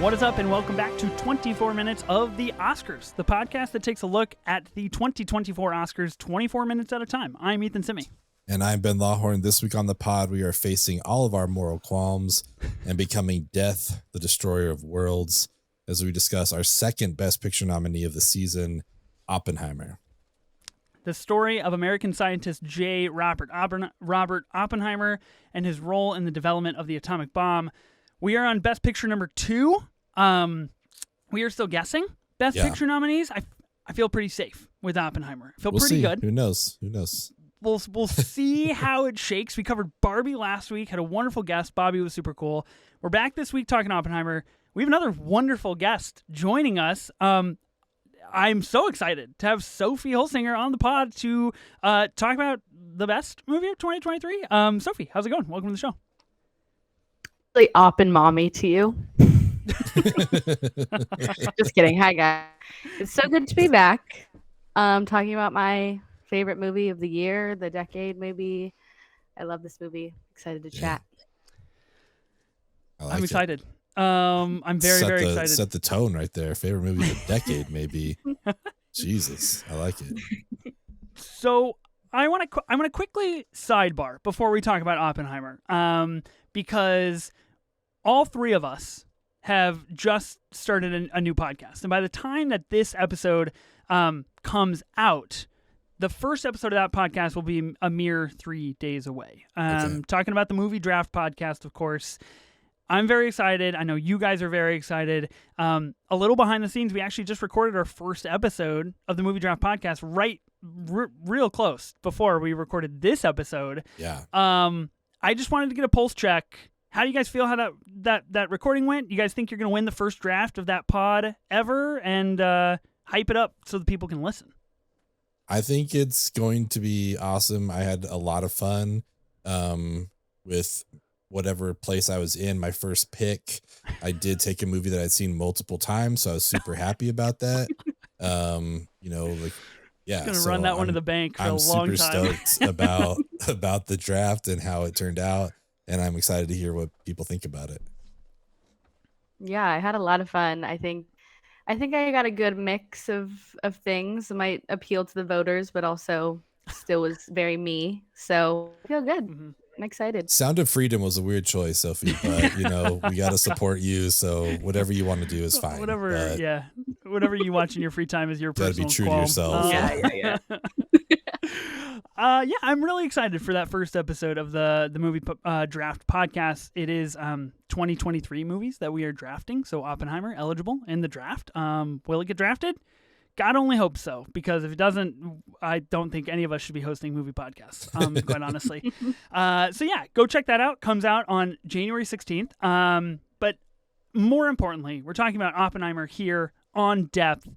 What is up, and welcome back to 24 Minutes of the Oscars, the podcast that takes a look at the 2024 Oscars 24 minutes at a time. I'm Ethan Simmey. And I'm Ben Lawhorn. This week on the pod, we are facing all of our moral qualms and becoming Death, the Destroyer of Worlds, as we discuss our second Best Picture nominee of the season, Oppenheimer. The story of American scientist J. Robert Oppenheimer and his role in the development of the atomic bomb. We are on Best Picture number 2. We are still guessing Best Picture nominees. I feel pretty safe with Oppenheimer. I feel pretty good. Who knows? We'll see how it shakes. We covered Barbie last week. Had a wonderful guest. Bobby was super cool. We're back this week talking Oppenheimer. We have another wonderful guest joining us. I'm so excited to have Sophie Holsinger on the pod to talk about the best movie of 2023. Sophie, how's it going? Welcome to the show. Oppenmommy to you. Just kidding. Hi, guys. It's so good to be back. Talking about my favorite movie of the year, the decade, maybe. I love this movie. Excited to chat. I'm excited. I'm very excited. Set the tone right there. Favorite movie of the decade, maybe. Jesus, I like it. So I want to quickly sidebar before we talk about Oppenheimer, because all three of us have just started a new podcast, and by the time that this episode comes out, the first episode of that podcast will be a mere 3 days away. Talking about the Movie Draft podcast, of course. I'm very excited. I know you guys are very excited. A little behind the scenes, we actually just recorded our first episode of the Movie Draft podcast real close before we recorded this episode. Yeah. I just wanted to get a pulse check. How do you guys feel how that recording went? You guys think you're going to win the first draft of that pod ever? And hype it up so that people can listen. I think it's going to be awesome. I had a lot of fun with whatever place I was in. My first pick, I did take a movie that I'd seen multiple times, so I was super happy about that. Gonna run that one to the bank for a long time. I'm super stoked about the draft and how it turned out, and I'm excited to hear what people think about it. Yeah, I had a lot of fun. I think I got a good mix of things that might appeal to the voters, but also still was very me. So I feel good. Mm-hmm. I'm excited. Sound of Freedom was a weird choice, Sophie, but we got to support you. So whatever you want to do is fine. Whatever you watch in your free time is your personal. Gotta be true to yourself. Yeah. I'm really excited for that first episode of the movie draft podcast. It is 2023 movies that we are drafting. So Oppenheimer eligible in the draft. Will it get drafted? God only hopes so, because if it doesn't, I don't think any of us should be hosting movie podcasts, quite honestly. Go check that out. Comes out on January 16th. But more importantly, we're talking about Oppenheimer here in depth.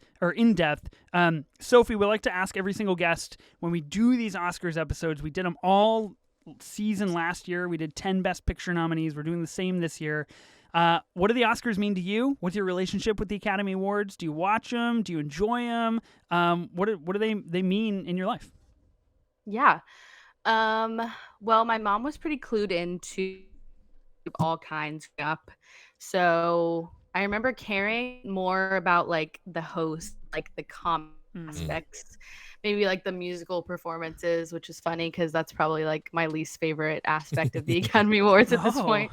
Sophie, we like to ask every single guest when we do these Oscars episodes. We did them all season last year. We did 10 Best Picture nominees. We're doing the same this year. What do the Oscars mean to you? What's your relationship with the Academy Awards? Do you watch them? Do you enjoy them? What do they mean in your life? Yeah. Well, my mom was pretty clued into all kinds up. So I remember caring more about like the host, like the comic aspects, maybe like the musical performances, which is funny because that's probably like my least favorite aspect of the Academy Awards at this point.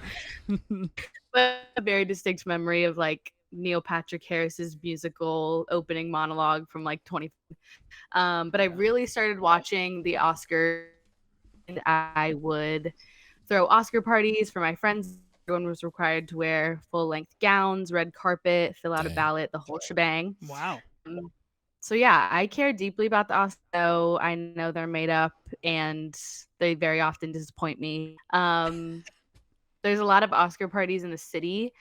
But a very distinct memory of like Neil Patrick Harris's musical opening monologue from like 20. But I really started watching the Oscars, and I would throw Oscar parties for my friends. Everyone was required to wear full-length gowns, red carpet, fill out a ballot, the whole shebang. Wow. So yeah, I care deeply about the Oscars. I know they're made up, and they very often disappoint me. There's a lot of Oscar parties in the city,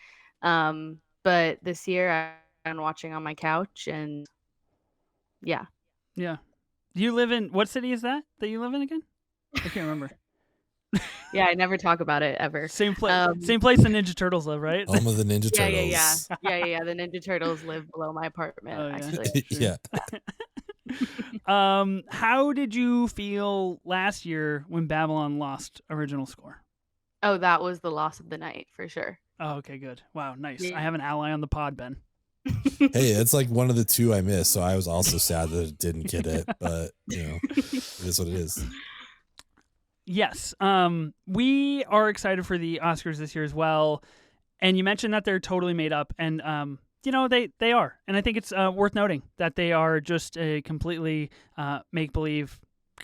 but this year I'm watching on my couch, and yeah. Yeah. Do you live in, what city is that you live in again? I can't remember. Yeah, I never talk about it ever. Same place the Ninja Turtles live, right? Home of the Ninja Turtles. Yeah. The Ninja Turtles live below my apartment, actually. Yeah. How did you feel last year when Babylon lost original score? Oh, that was the loss of the night for sure. Oh, okay, good. Wow, nice. I Yeah. have an ally on the pod, Ben. Hey, it's like one of the two I missed, so I was also sad that it didn't get it, but it is what it is. Yes. We are excited for the Oscars this year as well. And you mentioned that they're totally made up, and they are. And I think it's worth noting that they are just a completely make believe,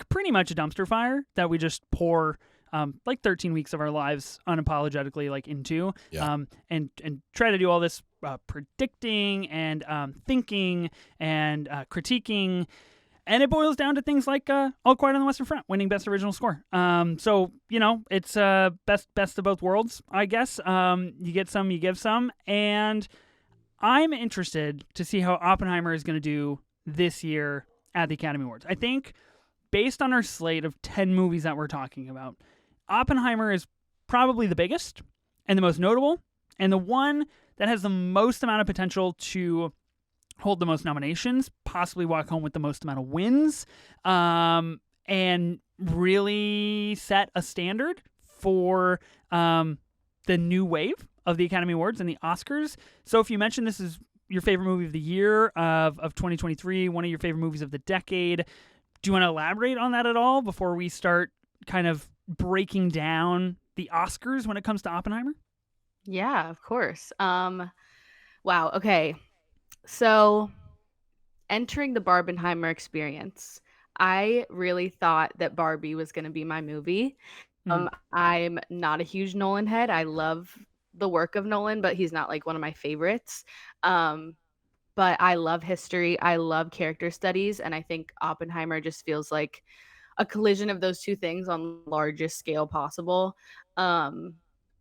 pretty much a dumpster fire that we just pour like 13 weeks of our lives unapologetically like into, Yeah. and try to do all this predicting and thinking and critiquing. And it boils down to things like All Quiet on the Western Front winning Best Original Score. So it's best of both worlds, I guess. You get some, you give some, and I'm interested to see how Oppenheimer is going to do this year at the Academy Awards. I think, based on our slate of 10 movies that we're talking about, Oppenheimer is probably the biggest and the most notable, and the one that has the most amount of potential to hold the most nominations, possibly walk home with the most amount of wins, and really set a standard for the new wave of the Academy Awards and the Oscars. So if you mentioned this is your favorite movie of the year of 2023, one of your favorite movies of the decade, do you want to elaborate on that at all before we start kind of breaking down the Oscars when it comes to Oppenheimer? Yeah, of course. Wow. Okay. So, entering the Barbenheimer experience, I really thought that Barbie was going to be my movie. Mhm. I'm not a huge Nolan head. I love the work of Nolan, but he's not like one of my favorites. Um, but I love history. I love character studies, and I think Oppenheimer just feels like a collision of those two things on the largest scale possible. Um,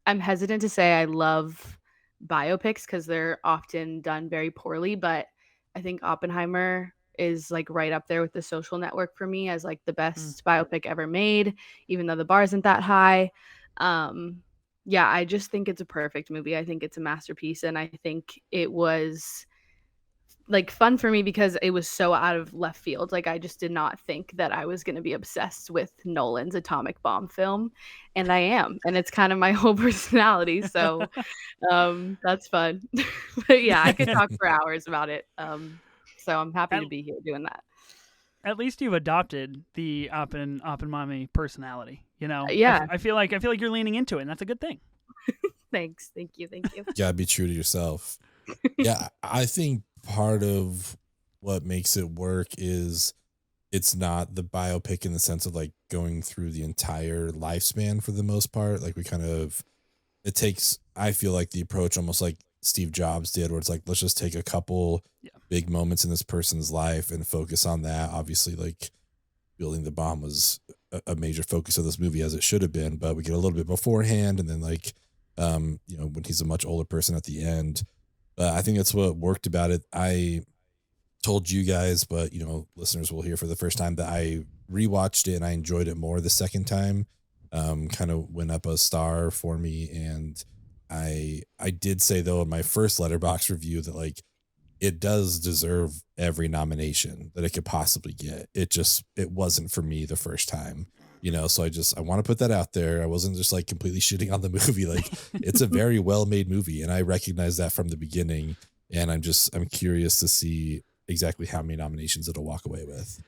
I'm hesitant to say I love biopics because they're often done very poorly, but I think Oppenheimer is like right up there with The Social Network for me as like the Mm. best biopic ever made, even though the bar isn't that high. Um, yeah, I just think it's a perfect movie. I think it's a masterpiece, and I think it was like fun for me because it was so out of left field. Like I just did not think that I was going to be obsessed with Nolan's atomic bomb film, and I am, and it's kind of my whole personality. So that's fun. But yeah, I could talk for hours about it. So I'm happy at, to be here doing that. at least you've adopted the Oppenmommy personality. Yeah, I feel like you're leaning into it, and that's a good thing. thanks. Thank you. Thank you. You gotta be true to yourself. Yeah, I think part of what makes it work is it's not the biopic in the sense of like going through the entire lifespan for the most part. Like it takes, I feel like, the approach almost like Steve Jobs did, where it's like, let's just take a couple Yeah. big moments in this person's life and focus on that. Obviously, like building the bomb was a major focus of this movie, as it should have been, but we get a little bit beforehand, and then like when he's a much older person at the end. I think that's what worked about it. I told you guys, but listeners will hear for the first time that I rewatched it and I enjoyed it more the second time. Kind of went up a star for me, and I did say though in my first Letterboxd review that like it does deserve every nomination that it could possibly get. It wasn't for me the first time. So I want to put that out there. I wasn't just like completely shitting on the movie. Like it's a very well made movie, and I recognize that from the beginning. And I'm curious to see exactly how many nominations it'll walk away with.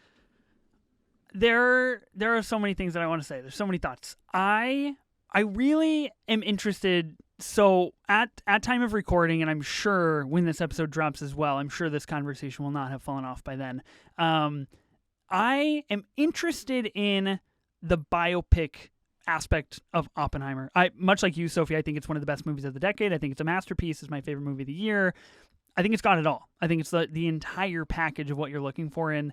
There are so many things that I want to say. There's so many thoughts. I really am interested. So at time of recording, and I'm sure when this episode drops as well, I'm sure this conversation will not have fallen off by then. I am interested in the biopic aspect of Oppenheimer. Much like you, Sophie, I think it's one of the best movies of the decade. I think it's a masterpiece. It's my favorite movie of the year. I think it's got it all. I think it's the entire package of what you're looking for in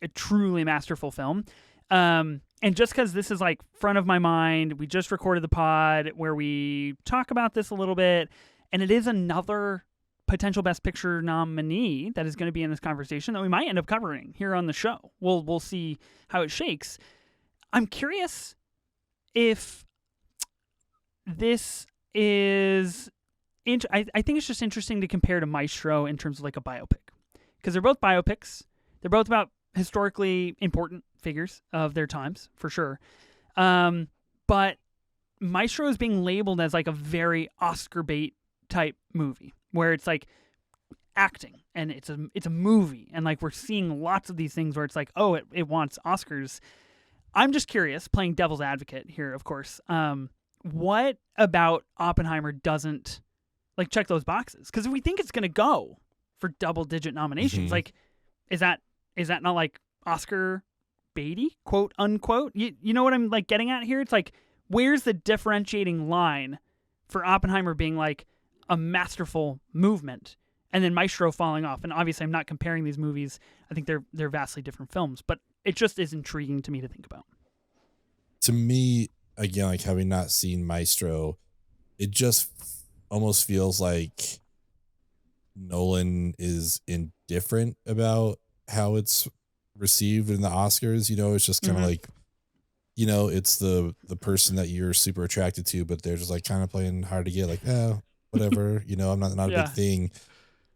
a truly masterful film. And just because this is like front of my mind, we just recorded the pod where we talk about this a little bit, and it is another potential Best Picture nominee that is going to be in this conversation that we might end up covering here on the show. We'll see how it shakes. I'm curious if this is... I think it's just interesting to compare to Maestro in terms of like a biopic, because they're both biopics. They're both about historically important figures of their times, for sure. But Maestro is being labeled as like a very Oscar bait type movie where it's like acting and it's a movie, and like we're seeing lots of these things where it's like, oh, it wants Oscars. I'm just curious, playing devil's advocate here, of course. What about Oppenheimer doesn't like check those boxes? Because if we think it's going to go for double-digit nominations, like is that not like Oscar baity, quote unquote? You know what I'm like getting at here? It's like, where's the differentiating line for Oppenheimer being like a masterful movement and then Maestro falling off? And obviously I'm not comparing these movies. I think they're vastly different films, but it just is intriguing to me to think about. To me, again, like having not seen Maestro, it just almost feels like Nolan is indifferent about how it's received in the Oscars. You know, it's just kind of like, you know, it's the person that you're super attracted to, but they're just like kind of playing hard to get, like, whatever, you know, I'm not a big thing.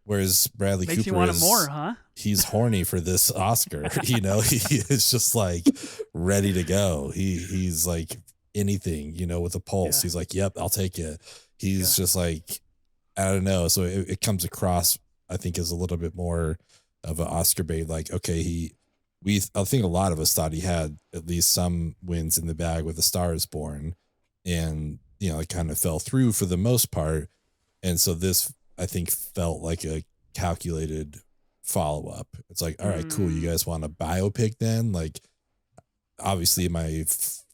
Whereas Bradley Makes Cooper you want it more, huh? He's horny for this Oscar. You know, he is just like ready to go. He's like anything, you know, with a pulse. He's like, yep, I'll take it. He's just like, I don't know. So it comes across, I think, as a little bit more of an Oscar bait. Like, okay, I think a lot of us thought he had at least some wins in the bag with A Star Is Born, and you know, it kind of fell through for the most part. And so this, I think, felt like a calculated follow up. It's like, all right, cool. You guys want a biopic then? Like, obviously, my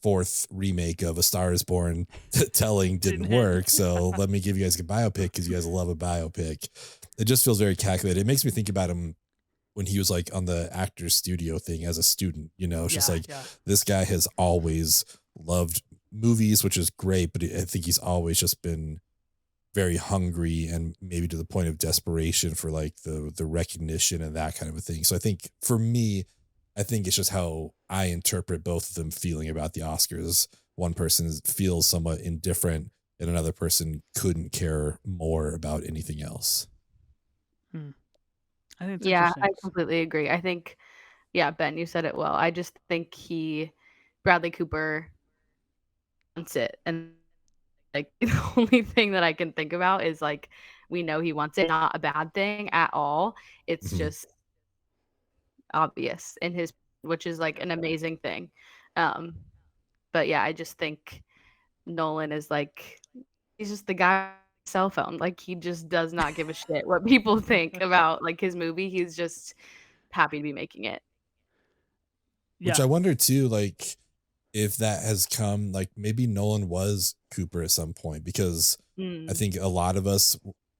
fourth remake of A Star Is Born telling didn't work. So let me give you guys a biopic because you guys love a biopic. It just feels very calculated. It makes me think about him when he was like on the Actors Studio thing as a student. You know, it's just like this guy has always loved movies, which is great, but I think he's always just been very hungry and maybe to the point of desperation for like the recognition and that kind of a thing. So I think for me, I think it's just how I interpret both of them feeling about the Oscars. One person feels somewhat indifferent and another person couldn't care more about anything else. I think I completely agree. I think, Ben, you said it well. I just think Bradley Cooper wants it. And like the only thing that I can think about is like, we know he wants it, not a bad thing at all. It's just obvious in his, which is like an amazing thing. But yeah, I just think Nolan is like, he's just the guy on his cell phone. Like, he just does not give a shit what people think about like his movie. He's just happy to be making it. Which I wonder too, like, if that has come, like maybe Nolan was Cooper at some point, because I think a lot of us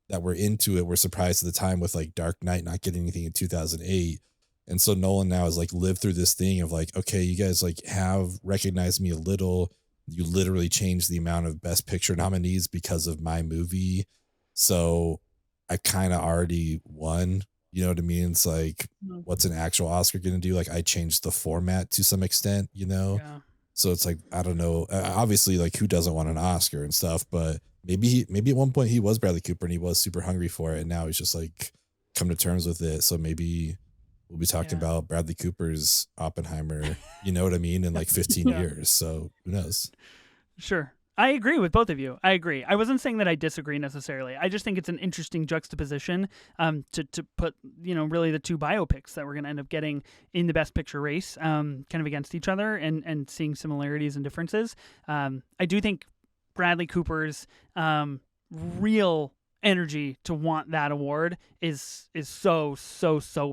that were into it were surprised at the time with like Dark Knight not getting anything in 2008. And so Nolan now has like lived through this thing of like, okay, you guys like have recognized me a little. You literally changed the amount of Best Picture nominees because of my movie. So I kind of already won. You know what I mean? It's like, what's an actual Oscar going to do? Like, I changed the format to some extent, you know? Yeah. So it's like, I don't know. Obviously, like, who doesn't want an Oscar and stuff? But maybe at one point he was Bradley Cooper and he was super hungry for it. And now he's just like come to terms with it. So maybe we'll be talking about Bradley Cooper's Oppenheimer, you know what I mean, in like 15 years. So who knows? Sure. I agree with both of you. I agree. I wasn't saying that I disagree necessarily. I just think it's an interesting juxtaposition to put, you know, really the two biopics that we're going to end up getting in the Best Picture race kind of against each other and seeing similarities and differences. I do think Bradley Cooper's real energy to want that award is so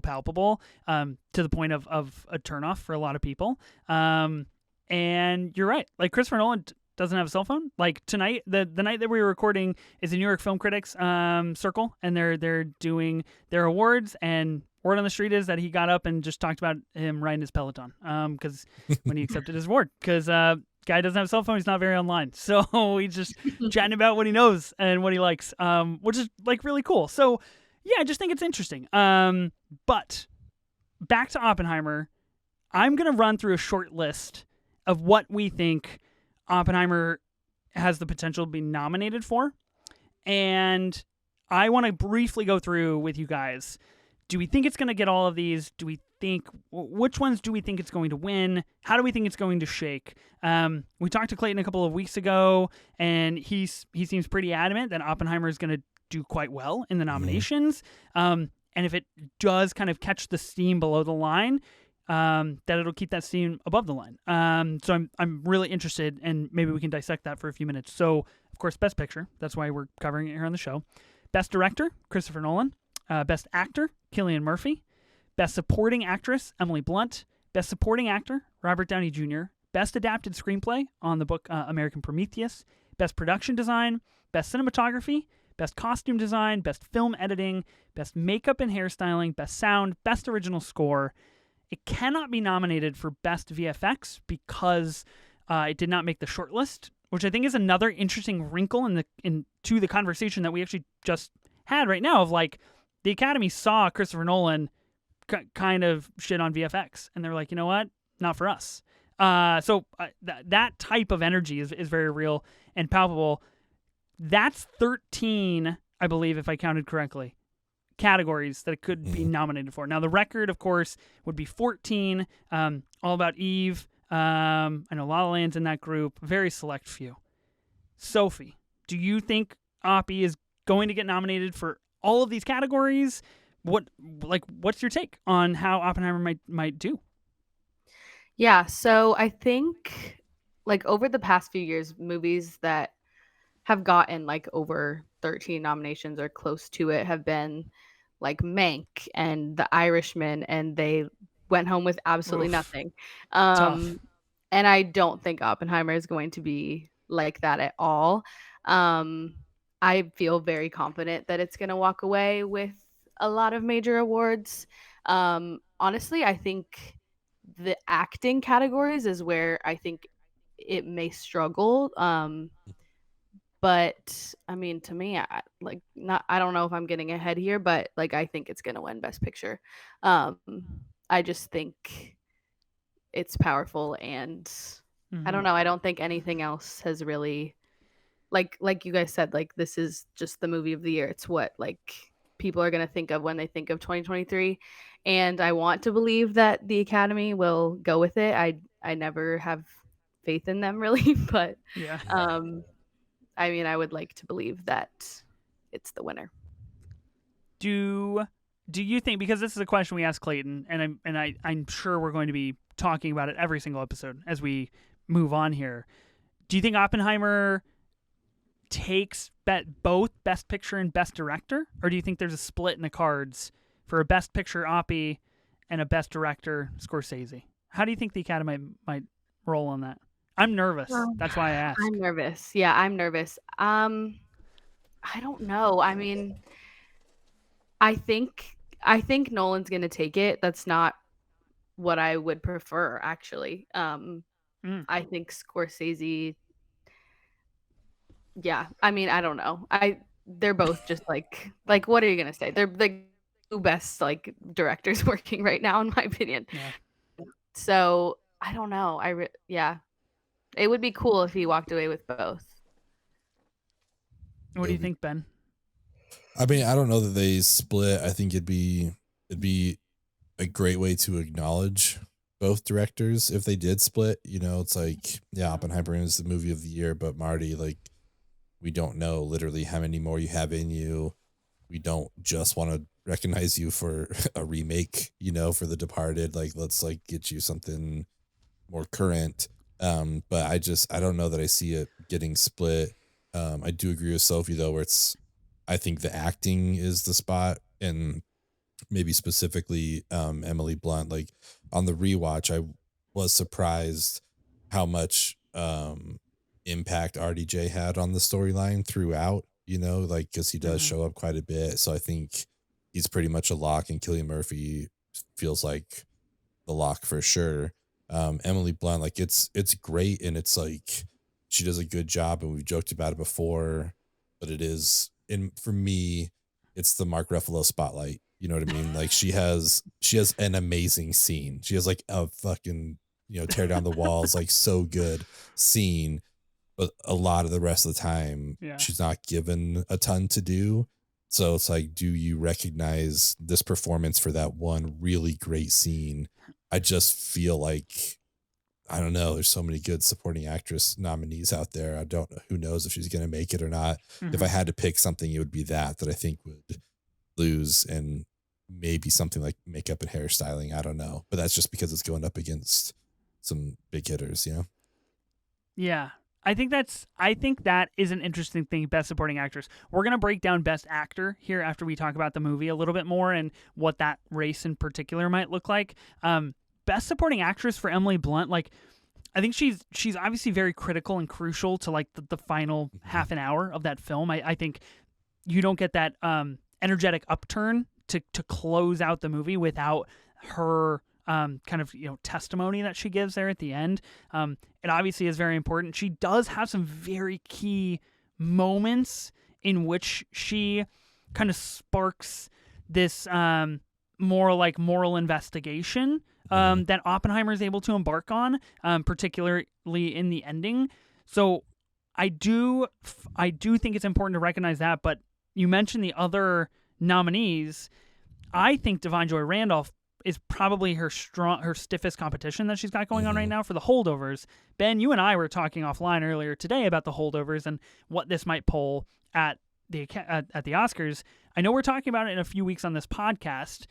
palpable to the point of a turnoff for a lot of people. And you're right. Like, Christopher Nolan doesn't have a cell phone. Like tonight, the night that we were recording is the New York Film Critics Circle, and they're doing their awards. And word on the street is that he got up and just talked about him riding his Peloton because when he accepted his award, because guy doesn't have a cell phone, he's not very online, so he's just chatting about what he knows and what he likes, which is like really cool. So yeah, I just think it's interesting. But back to Oppenheimer, I'm gonna run through a short list of what we think Oppenheimer has the potential to be nominated for. And I want to briefly go through with you guys do we think it's going to get all of these? Do we think which ones do we think it's going to win? How do we think it's going to shake? We talked to Clayton a couple of weeks ago, and he seems pretty adamant that Oppenheimer is going to do quite well in the nominations. And if it does kind of catch the steam below the line, that it'll keep that steam above the line. So I'm really interested, and maybe we can dissect that for a few minutes. So, of course, Best Picture. That's why we're covering it here on the show. Best Director, Christopher Nolan. Best Actor, Cillian Murphy. Best Supporting Actress, Emily Blunt. Best Supporting Actor, Robert Downey Jr. Best Adapted Screenplay on the book American Prometheus. Best Production Design. Best Cinematography. Best Costume Design. Best Film Editing. Best Makeup and Hairstyling. Best Sound. Best Original Score. It cannot be nominated for Best VFX because it did not make the shortlist, which I think is another interesting wrinkle into the conversation that we actually just had right now of like, the Academy saw Christopher Nolan kind of shit on VFX, and they're like, you know what? Not for us. So that type of energy is very real and palpable. That's 13, I believe, if I counted correctly, categories that it could be nominated for. Now, the record, of course, would be 14. All About Eve. I know La La Land's in that group. Very select few. Sophie, do you think Oppie is going to get nominated for all of these categories? What's your take on how Oppenheimer might do? Yeah, so I think like over the past few years, movies that have gotten like over 13 nominations or close to it have been like Mank and The Irishman, and they went home with absolutely nothing. Tough. And I don't think Oppenheimer is going to be like that at all. I feel very confident that it's going to walk away with a lot of major awards. Honestly, I think the acting categories is where I think it may struggle. But I mean, to me, I don't know if I'm getting ahead here, but like I think it's gonna win Best Picture. I just think it's powerful, and I don't know. I don't think anything else has really, like you guys said, like this is just the movie of the year. It's what like people are gonna think of when they think of 2023, and I want to believe that the Academy will go with it. I never have faith in them really, but Yeah. I mean, I would like to believe that it's the winner. Do you think, because this is a question we asked Clayton, and I'm sure we're going to be talking about it every single episode as we move on here. Do you think Oppenheimer takes both Best Picture and Best Director, or do you think there's a split in the cards for a Best Picture Oppie and a Best Director Scorsese? How do you think the Academy might roll on that? I'm nervous. That's why I asked. I'm nervous. Yeah, I'm nervous. I don't know. I mean, I think Nolan's gonna take it. That's not what I would prefer, actually. I think Scorsese. Yeah, I mean, I don't know. They're both just like what are you gonna say? They're the two best like directors working right now, in my opinion. Yeah. So I don't know. Yeah. It would be cool if he walked away with both. What do you think, Ben? I mean, I don't know that they split. I think it'd be a great way to acknowledge both directors if they did split. You know, it's like, yeah, Oppenheimer is the movie of the year, but Marty, like, we don't know literally how many more you have in you. We don't just want to recognize you for a remake, you know, for The Departed. Like, let's like get you something more current. But I don't know that I see it getting split. I do agree with Sophie though, where I think the acting is the spot, and maybe specifically Emily Blunt. Like on the rewatch, I was surprised how much impact RDJ had on the storyline throughout, you know, like because he does show up quite a bit. So I think he's pretty much a lock, and Cillian Murphy feels like the lock for sure. Emily Blunt, like it's great, and it's like she does a good job, and we've joked about it before, but it is, and for me, it's the Mark Ruffalo spotlight. You know what I mean? Like she has an amazing scene. She has like a fucking, you know, tear down the walls, like so good scene, but a lot of the rest of the time she's not given a ton to do. So it's like, do you recognize this performance for that one really great scene? I just feel like, I don't know. There's so many good supporting actress nominees out there. I don't know. Who knows if she's going to make it or not. If I had to pick something, it would be that I think would lose, and maybe something like makeup and hairstyling. I don't know. But that's just because it's going up against some big hitters, you know? Yeah. I think that is an interesting thing, Best Supporting Actress. We're going to break down Best Actor here after we talk about the movie a little bit more and what that race in particular might look like. Best Supporting Actress for Emily Blunt, like, I think she's obviously very critical and crucial to like the final half an hour of that film. I think you don't get that energetic upturn to close out the movie without her kind of, testimony that she gives there at the end. It obviously is very important. She does have some very key moments in which she kind of sparks this more like moral investigation that Oppenheimer is able to embark on, particularly in the ending. So I do think it's important to recognize that. But you mentioned the other nominees. I think Da'Vine Joy Randolph is probably her stiffest competition that she's got going on right now for The Holdovers. Ben, you and I were talking offline earlier today about The Holdovers and what this might poll at the Oscars. I know we're talking about it in a few weeks on this podcast.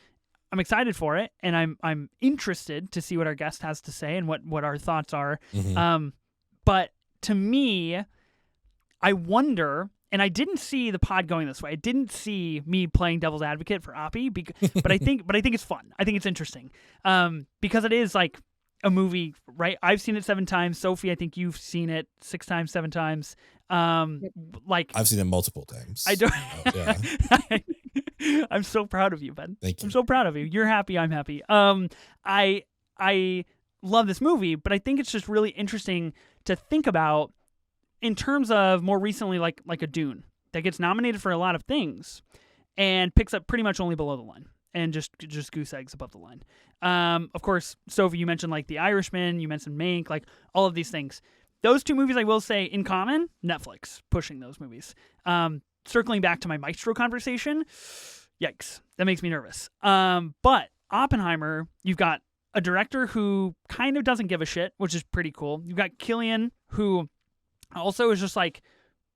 I'm excited for it, and I'm interested to see what our guest has to say and what our thoughts are. But to me, I wonder, and I didn't see the pod going this way. I didn't see me playing devil's advocate for Oppie, but I think it's fun. I think it's interesting because it is like a movie, right? I've seen it 7 times. Sophie, I think you've seen it 6 times, 7 times. Like I've seen it multiple times. I don't. Yeah. I'm so proud of you, Ben. Thank you. I'm so proud of you. You're happy. I'm happy. I love this movie, but I think it's just really interesting to think about in terms of more recently, like a Dune that gets nominated for a lot of things and picks up pretty much only below the line and just goose eggs above the line. Of course, Sophie, you mentioned like The Irishman, you mentioned Mank, like all of these things. Those 2 movies, I will say, in common, Netflix pushing those movies. Circling back to my Maestro conversation, yikes, that makes me nervous. But Oppenheimer, you've got a director who kind of doesn't give a shit, which is pretty cool. You've got Cillian, who also is just like,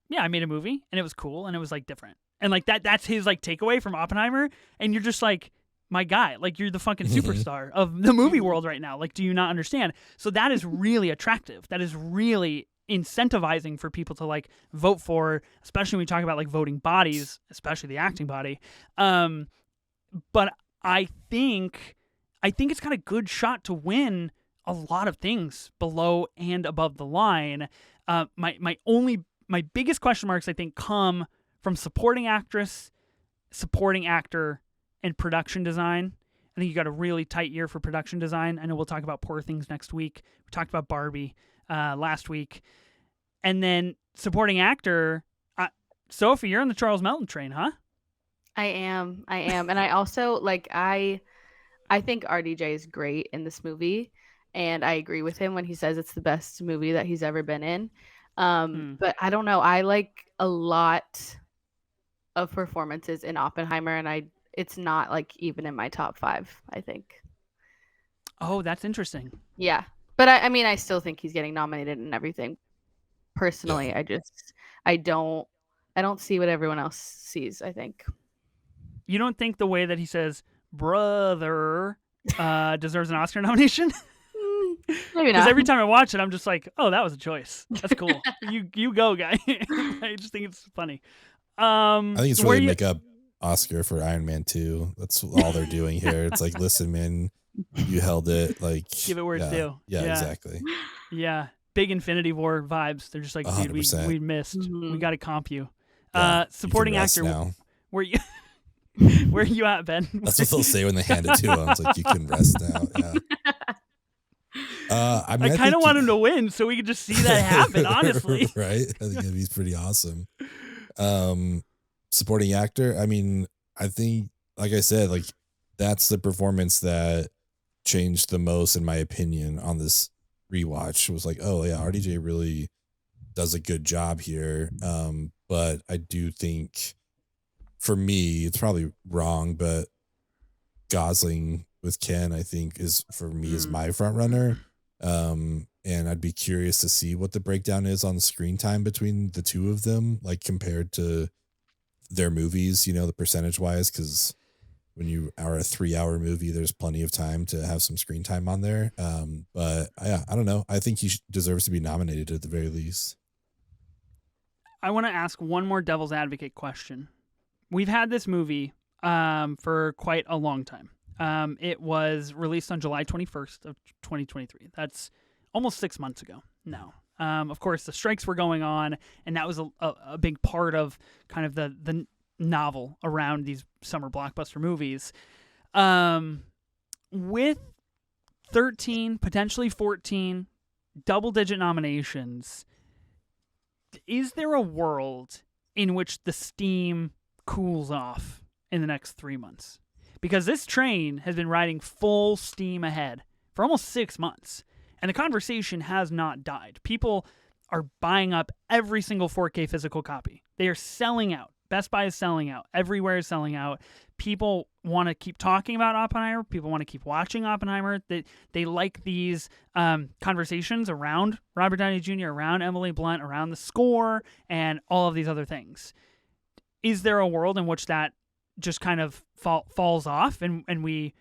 yeah, I made a movie and it was cool and it was like different. And like that's his like takeaway from Oppenheimer. And you're just like, my guy, like you're the fucking superstar of the movie world right now. Like, do you not understand? So that is really attractive. That is really incentivizing for people to like vote for, especially when we talk about like voting bodies, especially the acting body. But I think it's got a good shot to win a lot of things below and above the line. My biggest question marks, I think, come from supporting actress, supporting actor, and production design. I think you got a really tight year for production design. I know we'll talk about Poor Things next week. We talked about Barbie last week. And then supporting actor, Sophie, you're on the Charles Melton train, huh? I am. And I also, like, I think RDJ is great in this movie. And I agree with him when he says it's the best movie that he's ever been in. But I don't know. I like a lot of performances in Oppenheimer, and it's not like even in my top 5, I think. Oh, that's interesting. Yeah. But I mean, I still think he's getting nominated and everything. Personally, yeah. I don't see what everyone else sees, I think. You don't think the way that he says brother deserves an Oscar nomination? Maybe not. Because every time I watch it, I'm just like, oh, that was a choice. That's cool. you go, guy. I just think it's funny. I think it's really make up Oscar for Iron Man 2. That's all they're doing here. It's like, listen, man, you held it. Like, give it where it's due. Yeah, exactly. Yeah, big Infinity War vibes. They're just like, 100%. Dude, we missed. Mm-hmm. We got to comp you. Supporting actor. Now. Where are you at, Ben? That's what they'll say when they hand it to him. It's like, you can rest now. Yeah. I kind of want him to win so we could just see that happen, honestly. Right? I think it'd be pretty awesome. Supporting actor, I mean, I think, like I said, like that's the performance that changed the most, in my opinion, on this rewatch. It was like, oh yeah, RDJ really does a good job here. But I do think for me, it's probably wrong, but Gosling with Ken, I think, is for me is my front runner. And I'd be curious to see what the breakdown is on screen time between the two of them, like compared to their movies, you know, the percentage wise, because when you are a 3-hour movie, there's plenty of time to have some screen time on there. But yeah, I don't know. I think he deserves to be nominated at the very least. I want to ask one more devil's advocate question. We've had this movie for quite a long time. It was released on July 21st of 2023. That's almost 6 months ago now. Of course, the strikes were going on, and that was a big part of kind of the novel around these summer blockbuster movies. With 13, potentially 14, double-digit nominations, is there a world in which the steam cools off in the next 3 months? Because this train has been riding full steam ahead for almost 6 months, and the conversation has not died. People are buying up every single 4K physical copy. They are selling out. Best Buy is selling out. Everywhere is selling out. People want to keep talking about Oppenheimer. People want to keep watching Oppenheimer. They like these conversations around Robert Downey Jr., around Emily Blunt, around the score, and all of these other things. Is there a world in which that just kind of falls off and we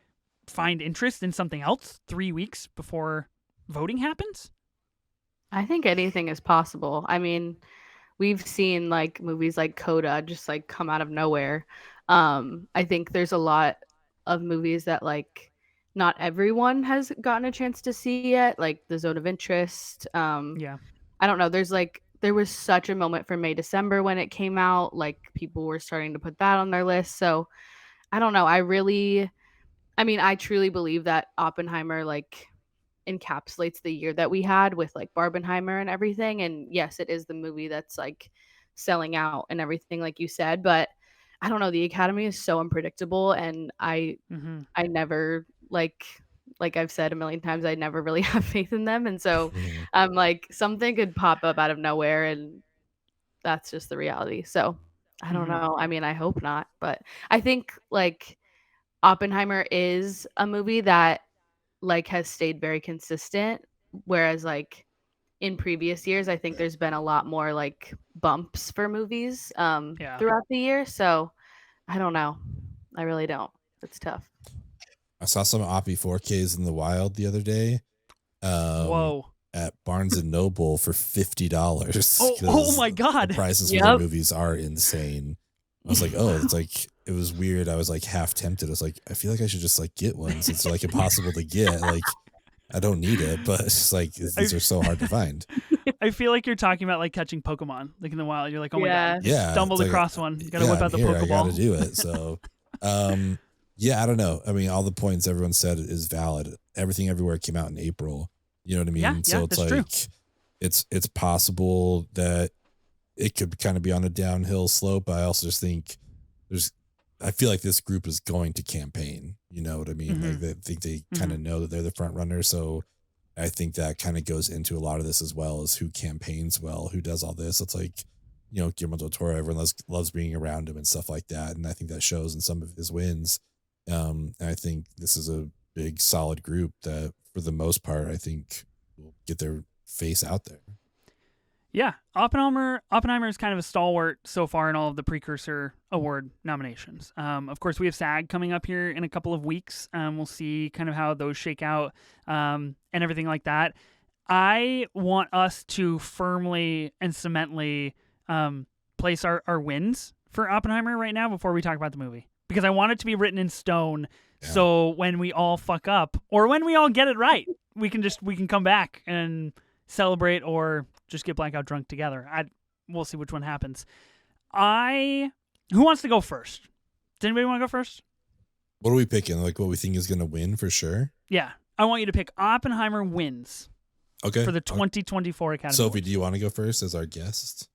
find interest in something else 3 weeks before voting happens? I think anything is possible. I mean, we've seen like movies like Coda just like come out of nowhere. I think there's a lot of movies that like not everyone has gotten a chance to see yet, like The Zone of Interest. Yeah. I don't know. There was such a moment for May December when it came out. Like people were starting to put that on their list. So I don't know. I truly believe that Oppenheimer like encapsulates the year that we had with like Barbenheimer and everything. And yes, it is the movie that's like selling out and everything, like you said. But I don't know. The Academy is so unpredictable, and I never like I've said a million times, I never really have faith in them. And so I'm like, something could pop up out of nowhere, and that's just the reality. So I don't know. I mean, I hope not, but I think like Oppenheimer is a movie that like has stayed very consistent, whereas like in previous years I think there's been a lot more like bumps for movies Yeah. throughout the year. So I don't know. I really don't. It's tough. I saw some Oppie 4Ks in the wild the other day. Whoa. At Barnes and Noble for $50. Oh my God. The prices for their movies are insane. I was like, oh, it's like, it was weird. I was like half tempted. I was like, I feel like I should just like get one since they're like impossible to get. Like, I don't need it, but it's like these are so hard to find. I feel like you're talking about like catching Pokemon, like in the wild. You're like, oh my God, yeah, stumbled across one. You gotta whip out the Pokeball. I gotta do it. So, yeah, I don't know. I mean, all the points everyone said is valid. Everything Everywhere came out in April. You know what I mean? Yeah, so it's like, true. it's possible that it could kind of be on a downhill slope. But I also just think I feel like this group is going to campaign. You know what I mean? Like I think they kind of know that they're the front runner. So I think that kind of goes into a lot of this as well, as who campaigns well, who does all this. It's like, you know, Guillermo del Toro, everyone loves being around him and stuff like that. And I think that shows in some of his wins. And I think this is a big, solid group that for the most part, I think will get their face out there. Yeah, Oppenheimer is kind of a stalwart so far in all of the precursor award nominations. Of course, we have SAG coming up here in a couple of weeks. We'll see kind of how those shake out and everything like that. I want us to firmly and cemently place our wins for Oppenheimer right now before we talk about the movie, because I want it to be written in stone. Yeah. So when we all fuck up or when we all get it right, we can come back and celebrate or just get blackout drunk together. We'll see which one happens. Who wants to go first? Does anybody want to go first? What are we picking? Like what we think is going to win for sure? Yeah. I want you to pick Oppenheimer wins. Okay. For the 2024 Academy Sophie, Awards. do you want to go first as our guest?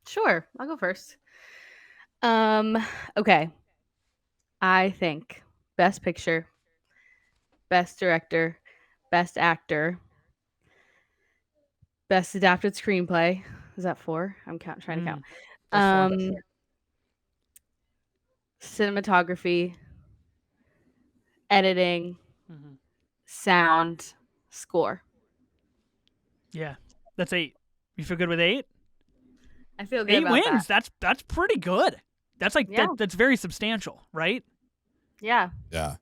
Sure. I'll go first. Okay. I think Best Picture, Best Director, Best Actor, Best Adapted Screenplay. Is that 4? I'm trying to count. cinematography, editing, Mm-hmm. sound, score. Yeah, that's 8. You feel good with 8? I feel good 8 about wins. that. That's pretty good. That's like Yeah. that's very substantial, right? Yeah. Yeah.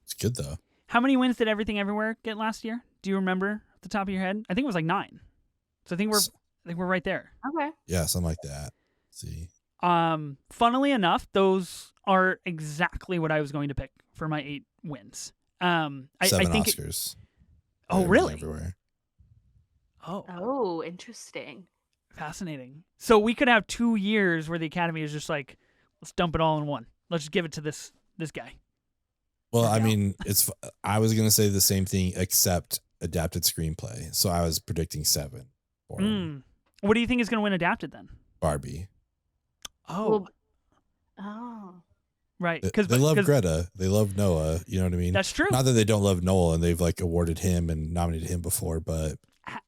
It's good though. How many wins did Everything Everywhere get last year? Do you remember off the top of your head? I think it was like 9. So I think we're right there. Okay. Yeah, something like that. Let's see. Funnily enough, those are exactly what I was going to pick for my 8 wins. I 7 think Oscars. Oh, Everything really? Everywhere. Oh, interesting. Fascinating. So we could have 2 years where the Academy is just like, let's dump it all in one. Let's just give it to this guy. Well, Or I gal. mean, I was gonna say the same thing except adapted screenplay. So I was predicting 7 for him. What do you think is going to win adapted then? Barbie. Oh, Oh. right. They love Greta. They love Noah. You know what I mean? That's true. Not that they don't love Noah and they've like awarded him and nominated him before, but I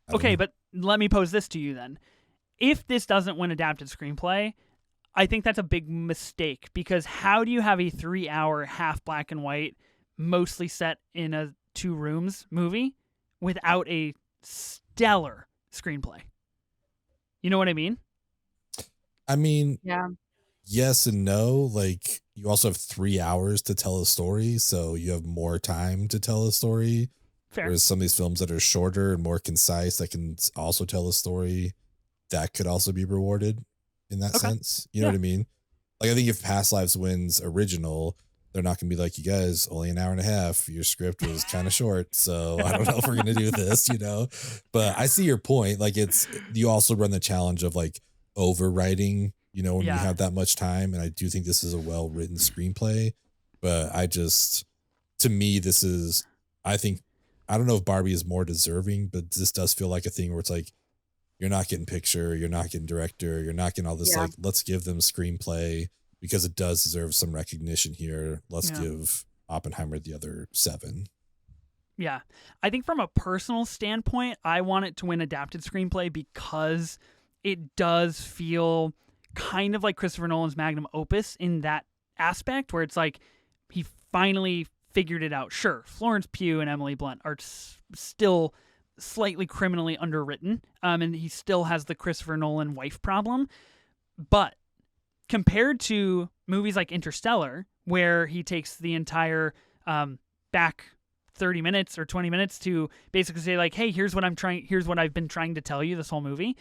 don't Okay, know. but let me pose this to you then. If this doesn't win adapted screenplay, I think that's a big mistake, because how do you have a 3-hour half black and white, mostly set in a 2 rooms movie without a stellar screenplay? You know what I mean? I mean, Yeah. yes and no. Like, you also have 3 hours to tell a story, so you have more time to tell a story. Fair. Whereas some of these films that are shorter and more concise, that can also tell a story, that could also be rewarded in that Okay. sense. You know what I mean? Like, I think if Past Lives wins original, they're not going to be like, you guys, only an hour and a half. Your script was kind of short, so I don't know if we're going to do this, you know? But I see your point. Like, you also run the challenge of like overwriting, you know, when you Yeah. have that much time. And I do think this is a well-written screenplay, but to me, I don't know if Barbie is more deserving, but this does feel like a thing where it's like, you're not getting picture, you're not getting director, you're not getting all this, Yeah. like, let's give them screenplay because it does deserve some recognition here. Let's Yeah. give Oppenheimer the other 7. Yeah. I think from a personal standpoint, I want it to win adapted screenplay because it does feel kind of like Christopher Nolan's magnum opus in that aspect, where it's like he finally figured it out. Sure, Florence Pugh and Emily Blunt are still slightly criminally underwritten, and he still has the Christopher Nolan wife problem. But compared to movies like Interstellar, where he takes the entire back 30 minutes or 20 minutes to basically say like, hey, here's what I've been trying to tell you this whole movie,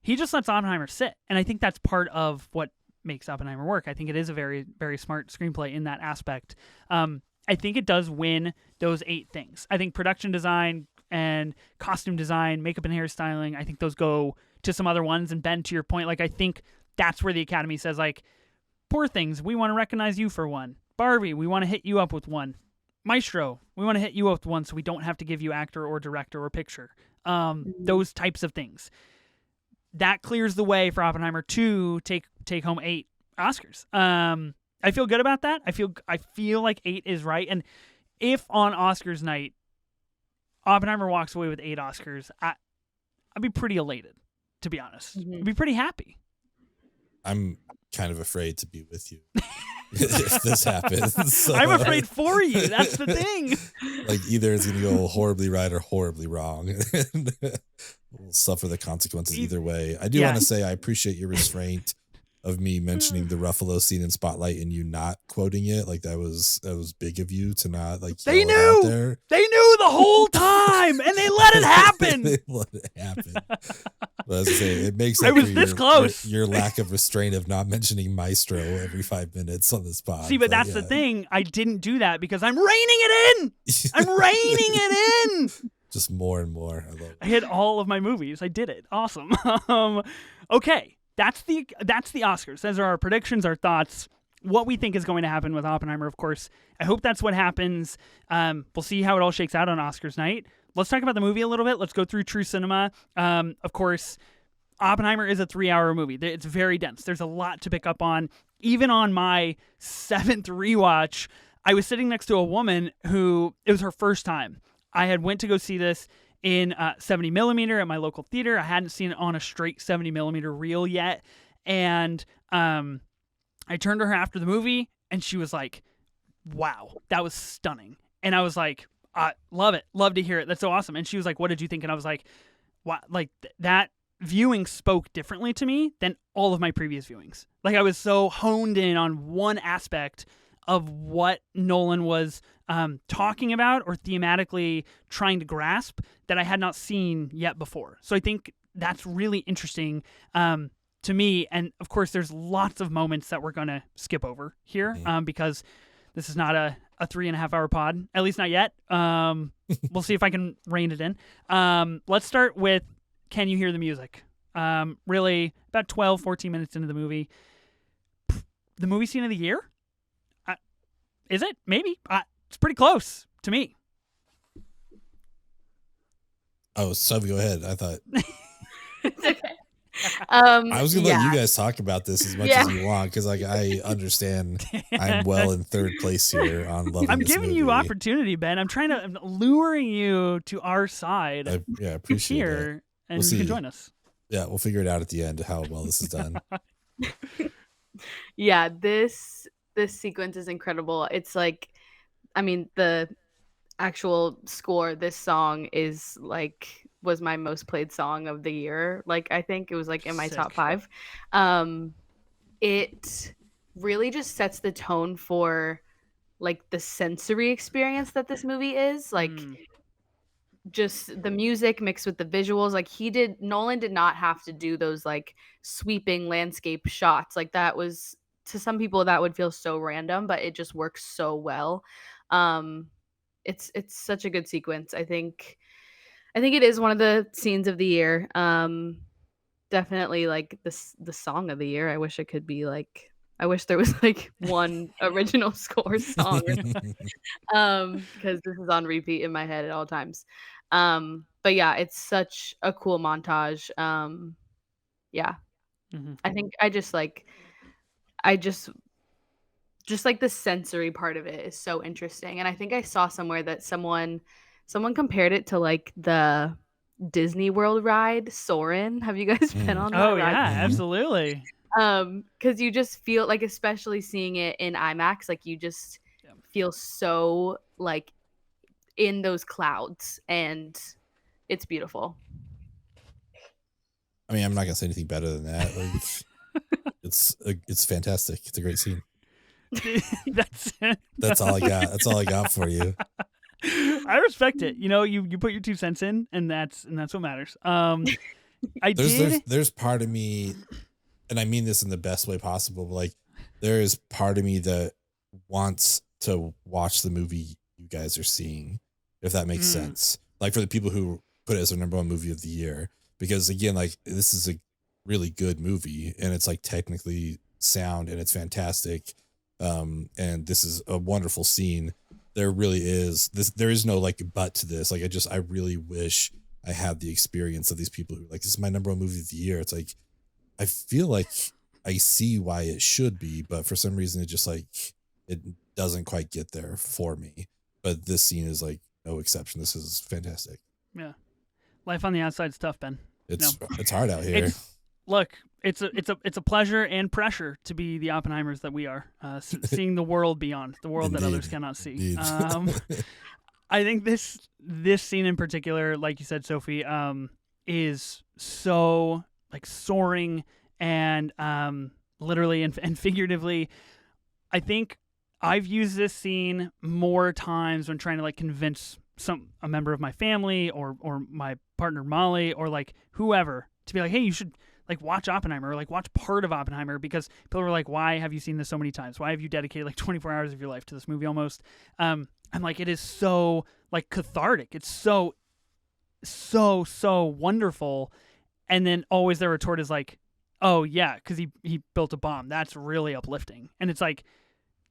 he just lets Oppenheimer sit. And I think that's part of what makes Oppenheimer work. I think it is a very, very smart screenplay in that aspect. I think it does win those 8 things. I think production design and costume design, makeup and hairstyling, I think those go to some other ones. And Ben, to your point, like, I think that's where the Academy says, like, Poor Things, we want to recognize you for one. Barbie, we want to hit you up with one. Maestro, we want to hit you up with one so we don't have to give you actor or director or picture. Those types of things. That clears the way for Oppenheimer to take home 8 Oscars. I feel good about that. I feel like 8 is right. And if on Oscars night Oppenheimer walks away with 8 Oscars, I'd be pretty elated, to be honest. I'd be pretty happy. I'm kind of afraid to be with you if this happens. So, I'm afraid for you. That's the thing. Like, either it's going to go horribly right or horribly wrong. We'll suffer the consequences either way. I do want to say I appreciate your restraint of me mentioning the Ruffalo scene in Spotlight and you not quoting it. Like, that was big of you to not, like, They yell it out knew. there. They knew the whole time, and they let it happen. They let it happen. But as I say, it makes I up was for this close. Your lack of restraint of not mentioning Maestro every 5 minutes on the spot. See, but that's the thing. I didn't do that because I'm reining it in. I'm reining it in. Just more and more. I love it. I hit all of my movies. I did it. Awesome. Okay, that's the Oscars. Those are our predictions, our thoughts, what we think is going to happen with Oppenheimer. Of course, I hope that's what happens. We'll see how it all shakes out on Oscars night. Let's talk about the movie a little bit. Let's go through True Cinema. Of course, Oppenheimer is a 3-hour movie. It's very dense. There's a lot to pick up on. Even on my 7th rewatch, I was sitting next to a woman who, it was her first time. I had went to go see this in 70 millimeter at my local theater. I hadn't seen it on a straight 70 millimeter reel yet. And I turned to her after the movie And she was like, wow, that was stunning. And I was like, I love it. Love to hear it. That's so awesome. And she was like, what did you think? And I was like, wow, like that viewing spoke differently to me than all of my previous viewings. Like I was so honed in on one aspect of what Nolan was talking about or thematically trying to grasp that I had not seen yet before. So I think that's really interesting to me. And of course, there's lots of moments that we're going to skip over here because this is not a 3.5 hour pod, at least not yet. We'll see if I can rein it in. Let's start with Can You Hear the Music? Really, about 12, 14 minutes into the movie. The movie scene of the year? Is it? Maybe. It's pretty close to me. Oh, Sophie, go ahead. I thought. It's okay. I was going to let you guys talk about this as much as you want because like I understand I'm well in third place here on loving I'm this giving movie. you opportunity, Ben. I'm luring you to our side. I appreciate here, it. And you can join us. Yeah, we'll figure it out at the end how well this is done. Yeah, this sequence is incredible. It's like, I mean, the actual score, this song is like was my most played song of the year. Like I think it was like in my top 5. It really just sets the tone for like the sensory experience that this movie is. Like just the music mixed with the visuals. Like Nolan did not have to do those like sweeping landscape shots. Like that was, to some people that would feel so random, but it just works so well. It's such a good sequence. I think it is one of the scenes of the year. Definitely like the song of the year. I wish it could be like, I wish there was like one original score song because this is on repeat in my head at all times. But yeah, it's such a cool montage. Yeah. I think I just like the sensory part of it is so interesting. And I think I saw somewhere that someone compared it to like the Disney World ride Soarin'. Have you guys been on that ride? Yeah, absolutely. Because you just feel like, especially seeing it in IMAX, like you just feel so like in those clouds, and it's beautiful. I mean, I'm not gonna say anything better than that. Like, it's fantastic. It's a great scene. That's it. That's all I got. That's all I got for you. I respect it. You know, you put your 2 cents in, and that's what matters. There's part of me, and I mean this in the best way possible, but like there is part of me that wants to watch the movie you guys are seeing, if that makes sense. Like for the people who put it as their number 1 movie of the year, because again, like this is a really good movie and it's like technically sound and it's fantastic. And this is a wonderful scene. There really is this. There is no like but to this. Like I really wish I had the experience of these people who like, this is my number 1 movie of the year. It's like, I feel like I see why it should be, but for some reason it just like, it doesn't quite get there for me. But this scene is like no exception. This is fantastic. Yeah. Life on the outside's tough, Ben. It's hard out here. It's a pleasure and pressure to be the Oppenheimers that we are, seeing the world beyond, the world that others cannot see. I think this scene in particular, like you said, Sophie, is so like soaring and literally and figuratively. I think I've used this scene more times when trying to like convince a member of my family or my partner Molly or like whoever to be like, hey, you should like watch Oppenheimer or like watch part of Oppenheimer, because people were like, why have you seen this so many times? Why have you dedicated like 24 hours of your life to this movie almost? I'm like, it is so like cathartic. It's so wonderful. And then always their retort is like, oh yeah, because he built a bomb. That's really uplifting. And it's like,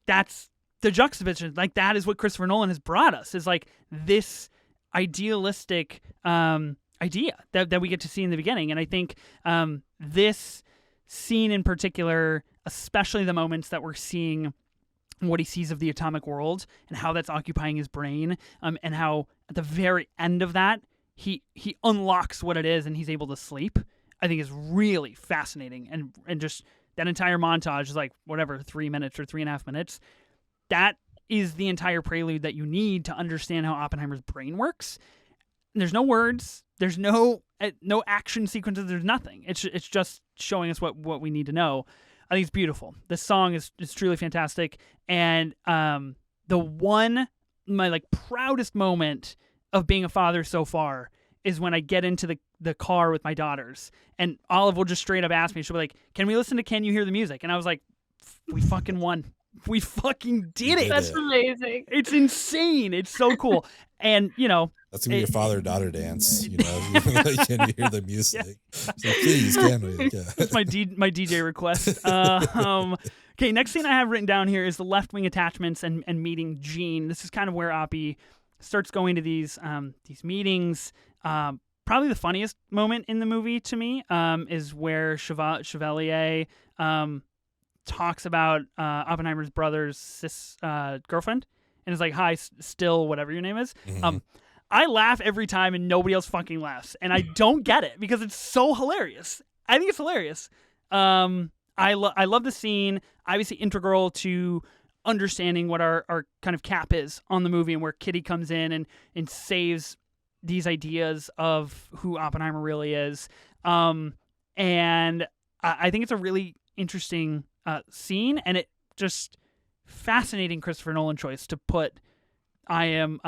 that's the juxtaposition. Like that is what Christopher Nolan has brought us, is like this idealistic idea that we get to see in the beginning. And I think this scene in particular, especially the moments that we're seeing what he sees of the atomic world and how that's occupying his brain, and how at the very end of that he unlocks what it is and he's able to sleep, I think is really fascinating. And just that entire montage is like whatever 3 minutes or 3.5 minutes. That is the entire prelude that you need to understand how Oppenheimer's brain works. There's no words. There's no action sequences. There's nothing. It's just showing us what we need to know. I think it's beautiful. This song is truly fantastic. And my like proudest moment of being a father so far is when I get into the car with my daughters, and Olive will just straight up ask me. She'll be like, "Can we listen to Can You Hear the Music?" And I was like, "We fucking won. We fucking did it. That's amazing. It's insane. It's so cool." And that's gonna be your father-daughter dance. Like, can you hear the music? Yeah. So please, can we? Yeah. That's my DJ request. Okay, next thing I have written down here is the left-wing attachments and meeting Jean. This is kind of where Oppie starts going to these meetings. Probably the funniest moment in the movie to me is where Chevalier talks about Oppenheimer's brother's girlfriend, and is like, "Hi, still whatever your name is." Mm-hmm. I laugh every time, and nobody else fucking laughs, and I don't get it because it's so hilarious. I think it's hilarious. I love the scene. Obviously, integral to understanding what our kind of cap is on the movie, and where Kitty comes in and saves these ideas of who Oppenheimer really is. And I think it's a really interesting scene, and it just fascinating Christopher Nolan choice to put I am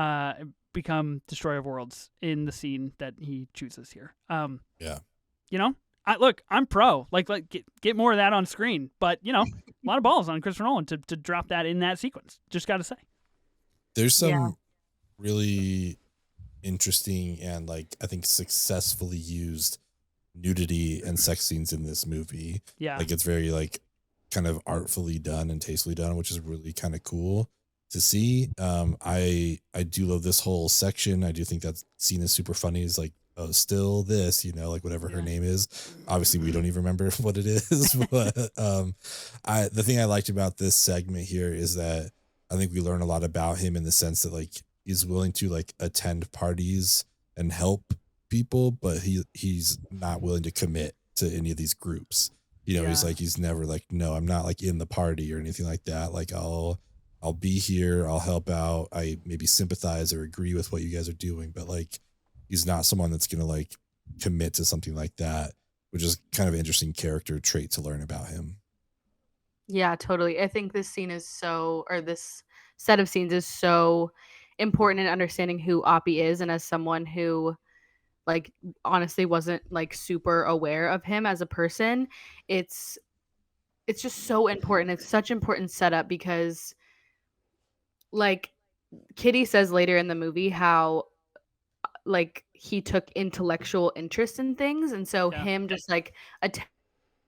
become Destroyer of Worlds in the scene that he chooses here. Yeah. Look, I'm pro. Like get more of that on screen. But, a lot of balls on Christopher Nolan to drop that in that sequence. Just got to say. There's some really interesting and like I think successfully used nudity and sex scenes in this movie. Yeah. Like it's very like kind of artfully done and tastefully done, which is really kind of cool to see. I do love this whole section. I do think that scene is super funny. It's like, oh, still this, like whatever her name is. Obviously, we don't even remember what it is. But the thing I liked about this segment here is that I think we learn a lot about him in the sense that like he's willing to like attend parties and help people, but he's not willing to commit to any of these groups. He's never like, no, I'm not like in the party or anything like that. Like I'll be here. I'll help out. I maybe sympathize or agree with what you guys are doing, but like, he's not someone that's going to like commit to something like that, which is kind of an interesting character trait to learn about him. Yeah, totally. I think this set of scenes is so important in understanding who Oppie is, and as someone who like honestly wasn't like super aware of him as a person, it's just so important. It's such important setup because like Kitty says later in the movie how like he took intellectual interest in things, and so him just like attending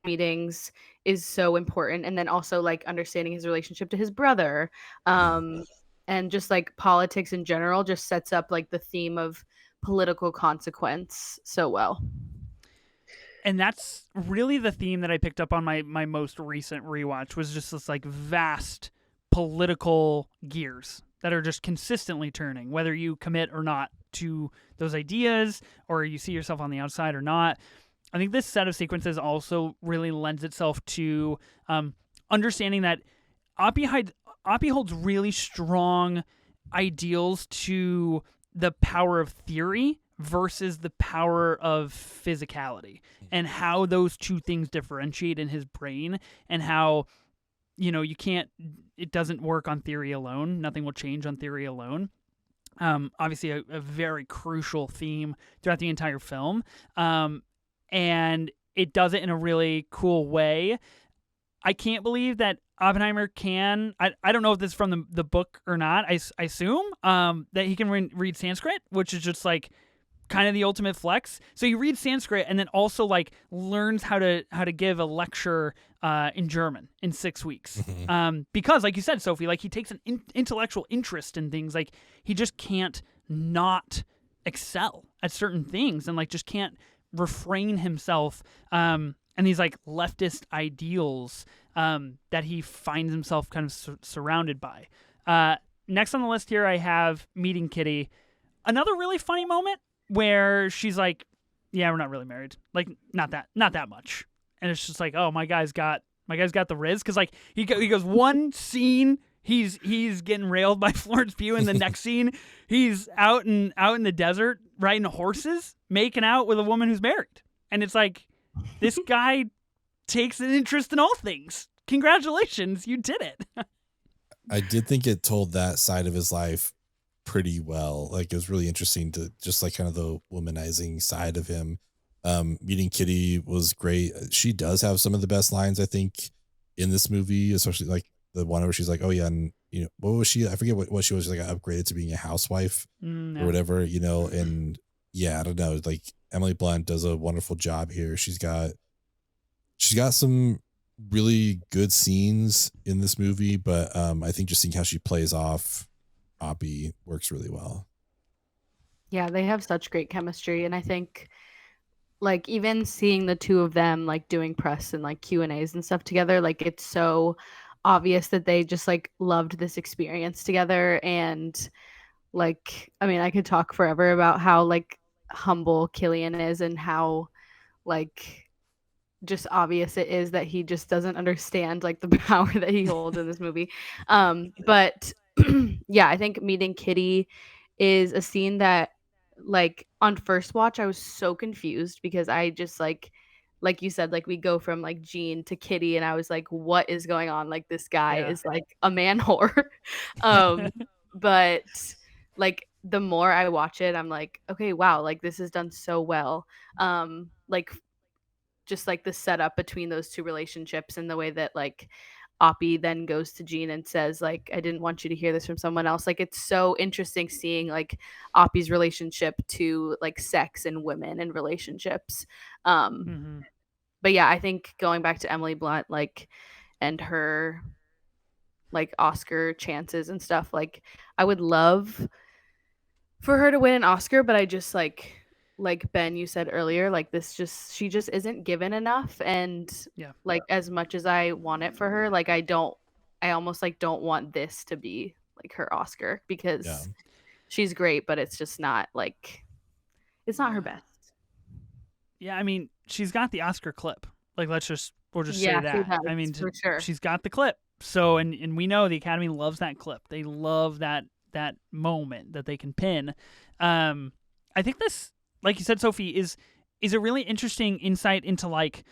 meetings is so important, and then also like understanding his relationship to his brother, and just like politics in general just sets up like the theme of political consequence so well. And that's really the theme that I picked up on my most recent rewatch, was just this like vast political gears that are just consistently turning, whether you commit or not to those ideas or you see yourself on the outside or not. I think this set of sequences also really lends itself to understanding that Oppie holds really strong ideals to the power of theory versus the power of physicality, and how those two things differentiate in his brain, and how it doesn't work on theory alone. Nothing will change on theory alone. Obviously a very crucial theme throughout the entire film. And it does it in a really cool way. I can't believe that Oppenheimer can, I don't know if this is from the book or not. I assume that he can read Sanskrit, which is just like kind of the ultimate flex. So he reads Sanskrit and then also like learns how to give a lecture in German in 6 weeks. Because like you said, Sophie, like he takes an intellectual interest in things. Like he just can't not excel at certain things, and like just can't refrain himself and these like leftist ideals that he finds himself kind of surrounded by. Next on the list here, I have meeting Kitty. Another really funny moment where she's like, yeah, we're not really married. Like not that much. And it's just like, oh, my guy's got My guy's got the riz, because like he goes one scene he's getting railed by Florence Pugh, and the next scene he's out in the desert riding horses, making out with a woman who's married, and it's like this guy takes an interest in all things. Congratulations, you did it. I did think it told that side of his life pretty well. Like, it was really interesting to just like kind of the womanizing side of him. Meeting Kitty was great. She does have some of the best lines, I think, in this movie, especially like the one where she's like, oh yeah, and you know, what was she? I forget what she was, like upgraded to being a housewife or whatever, you know. And yeah, I don't know. Like, Emily Blunt does a wonderful job here. She's got some really good scenes in this movie, but I think just seeing how she plays off Oppie works really well. Yeah, they have such great chemistry, and I think like even seeing the two of them like doing press and like Q&As and stuff together, like it's so obvious that they just like loved this experience together. And like, I mean, I could talk forever about how like humble Cillian is and how like just obvious it is that he just doesn't understand like the power that he holds in this movie. But yeah, I think meeting Kitty is a scene that like on first watch I was so confused because I just like you said, like we go from like Jean to Kitty and I was like, what is going on? Like this guy is like a man whore. But like the more I watch it, I'm like, okay, wow, like this is done so well. Like just like the setup between those two relationships and the way that like Oppie then goes to Jean and says like, I didn't want you to hear this from someone else. Like it's so interesting seeing like Oppie's relationship to like sex and women and relationships. But yeah, I think going back to Emily Blunt, like, and her like Oscar chances and stuff, like I would love for her to win an Oscar, but I just like Ben, you said earlier, like she just isn't given enough. And like as much as I want it for her, like I almost like don't want this to be like her Oscar because she's great, but it's just not like, it's not her best. Yeah, I mean, she's got the Oscar clip. Like we'll just say that. I mean, for sure. She's got the clip. So and we know the Academy loves that clip. They love that moment that they can pin. I think this, like you said, Sophie, is a really interesting insight into like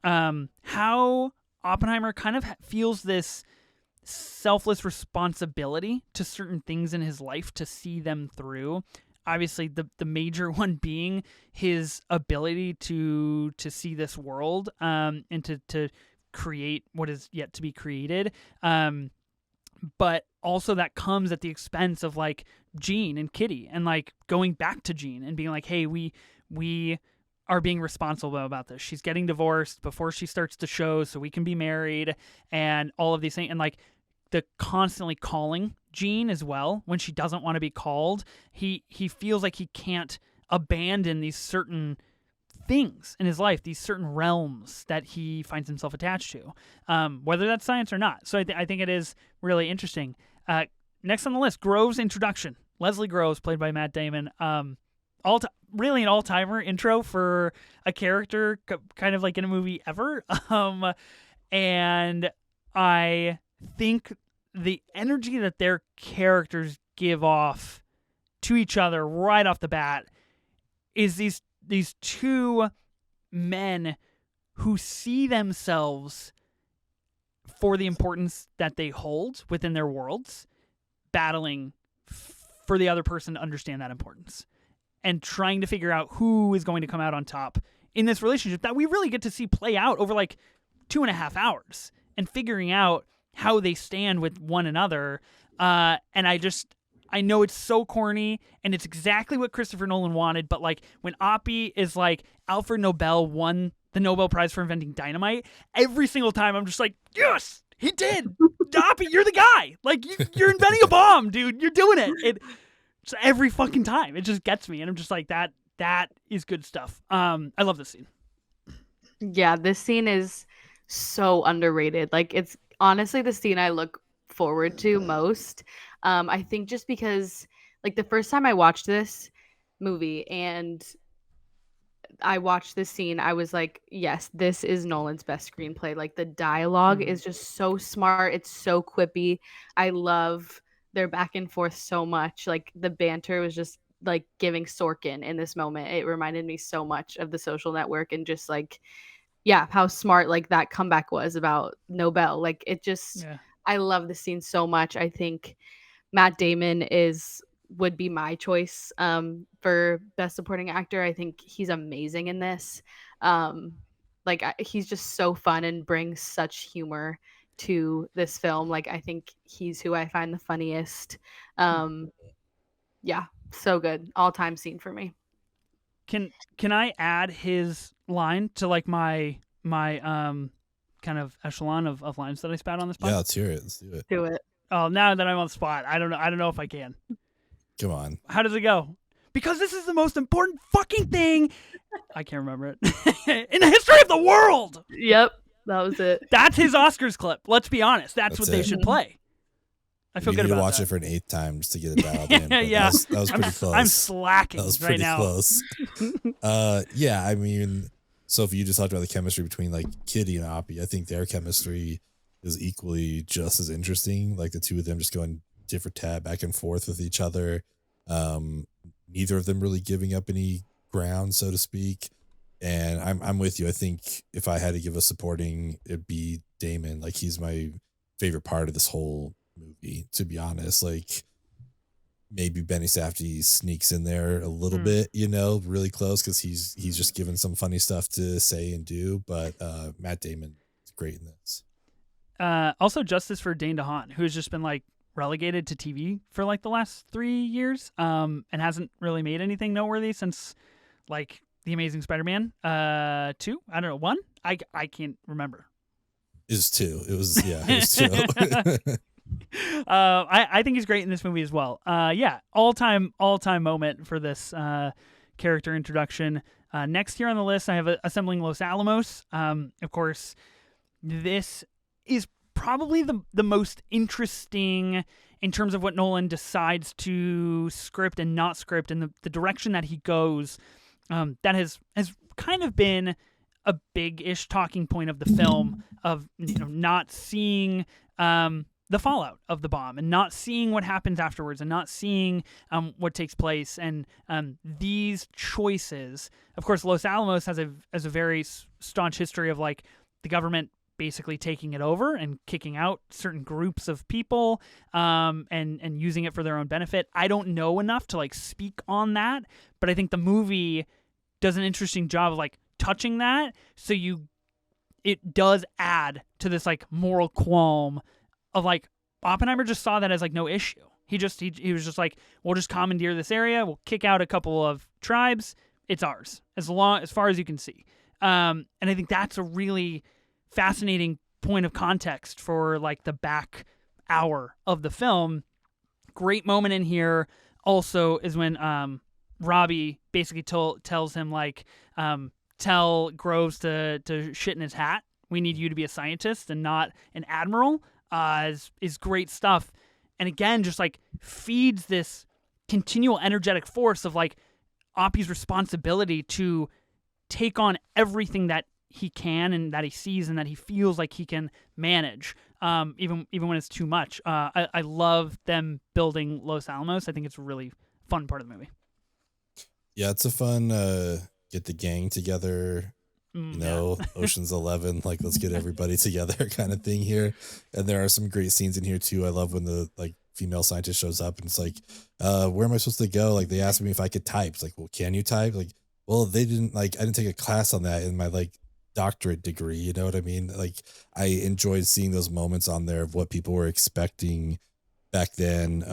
how Oppenheimer kind of feels this selfless responsibility to certain things in his life to see them through. Obviously, the major one being his ability to see this world and to create what is yet to be created. But also that comes at the expense of like Jean and Kitty and like going back to Jean and being like, hey, we are being responsible about this. She's getting divorced before she starts the show so we can be married and all of these things. And like the constantly calling Jean as well when she doesn't want to be called. He feels like he can't abandon these certain things in his life, these certain realms that he finds himself attached to, whether that's science or not. So I think it is really interesting. Next on the list, Grove's introduction. Leslie Groves, played by Matt Damon. Really an all-timer intro for a character kind of like in a movie ever. And I think the energy that their characters give off to each other right off the bat is these two men who see themselves for the importance that they hold within their worlds, battling for the other person to understand that importance and trying to figure out who is going to come out on top in this relationship that we really get to see play out over like 2.5 hours and figuring out how they stand with one another. And I know it's so corny and it's exactly what Christopher Nolan wanted, but like when Oppie is like, Alfred Nobel won the Nobel Prize for inventing dynamite, every single time I'm just like, yes, he did. Oppie, you're the guy. Like you're inventing a bomb, dude. You're doing it. Just every fucking time. It just gets me. And I'm just like, that is good stuff. I love this scene. Yeah, this scene is so underrated. Like it's honestly the scene I look forward to most. I think just because like the first time I watched this movie and I watched this scene, I was like, yes, this is Nolan's best screenplay. Like the dialogue Mhm. is just so smart. It's so quippy. I love their back and forth so much. Like the banter was just like giving Sorkin in this moment. It reminded me so much of The Social Network and just like, yeah, how smart like that comeback was about Nobel. Like it just, Yeah. I love the scene so much. I think Matt Damon is would be my choice for best supporting actor. I think he's amazing in this. Um, he's just so fun and brings such humor to this film. Like I think he's who I find the funniest. Um, yeah, so good. All time scene for me. Can I add his line to like my kind of echelon of lines that I spat on this pod? Yeah, let's hear it. Let's do it. Do it. Oh, now that I'm on the spot, I don't know. I don't know if I can. Come on. How does it go? Because this is the most important fucking thing. I can't remember it in the history of the world. Yep, that was it. That's his Oscars clip. Let's be honest. That's what they it. should play. I feel You good need to about watch that. it for an 8th time just to get it dialed in. but Yeah. that was pretty close. I'm slacking That was right pretty now. close. Yeah, I mean, Sophie, you just talked about the chemistry between like Kitty and Oppie. I think their chemistry is equally just as interesting. Like the two of them just going different tab back and forth with each other. Neither of them really giving up any ground, so to speak. And I'm with you. I think if I had to give a supporting, it'd be Damon. Like he's my favorite part of this whole movie, to be honest. Like maybe Benny Safdie sneaks in there a little bit, you know, really close because he's just given some funny stuff to say and do. But Matt Damon is great in this. Also, justice for Dane DeHaan, who has just been like relegated to TV for like the last 3 years, and hasn't really made anything noteworthy since like The Amazing Spider-Man 2. I don't know, 1. I can't remember. It was 2. It was 2. I think he's great in this movie as well. Yeah, all time moment for this character introduction. Next here on the list, I have Assembling Los Alamos. Of course, this is probably the most interesting in terms of what Nolan decides to script and not script, and the direction that he goes. That has kind of been a big-ish talking point of the film, of not seeing the fallout of the bomb and not seeing what happens afterwards and not seeing what takes place, and these choices. Of course, Los Alamos has a very staunch history of like the government basically taking it over and kicking out certain groups of people, and using it for their own benefit. I don't know enough to like speak on that, but I think the movie does an interesting job of like touching that, so it does add to this like moral qualm of like Oppenheimer just saw that as like no issue. He was just like, we'll just commandeer this area, we'll kick out a couple of tribes, it's ours as far as you can see. And I think that's a really fascinating point of context for like the back hour of the film. Great moment in here also is when Robbie basically tells him like, tell Groves to shit in his hat. We need you to be a scientist and not an admiral. Is great stuff, and again just like feeds this continual energetic force of like Oppie's responsibility to take on everything that he can and that he sees and that he feels like he can manage, even when it's too much. I love them building Los Alamos. I think it's a really fun part of the movie. Yeah, it's a fun get the gang together, Ocean's 11, like let's get everybody together kind of thing here. And there are some great scenes in here too. I love when the like female scientist shows up and it's like, where am I supposed to go? Like they asked me if I could type. It's like, well, can you type? Like, well, they didn't I didn't take a class on that in my like doctorate degree. You know what I mean? Like I enjoyed seeing those moments on there of what people were expecting back then.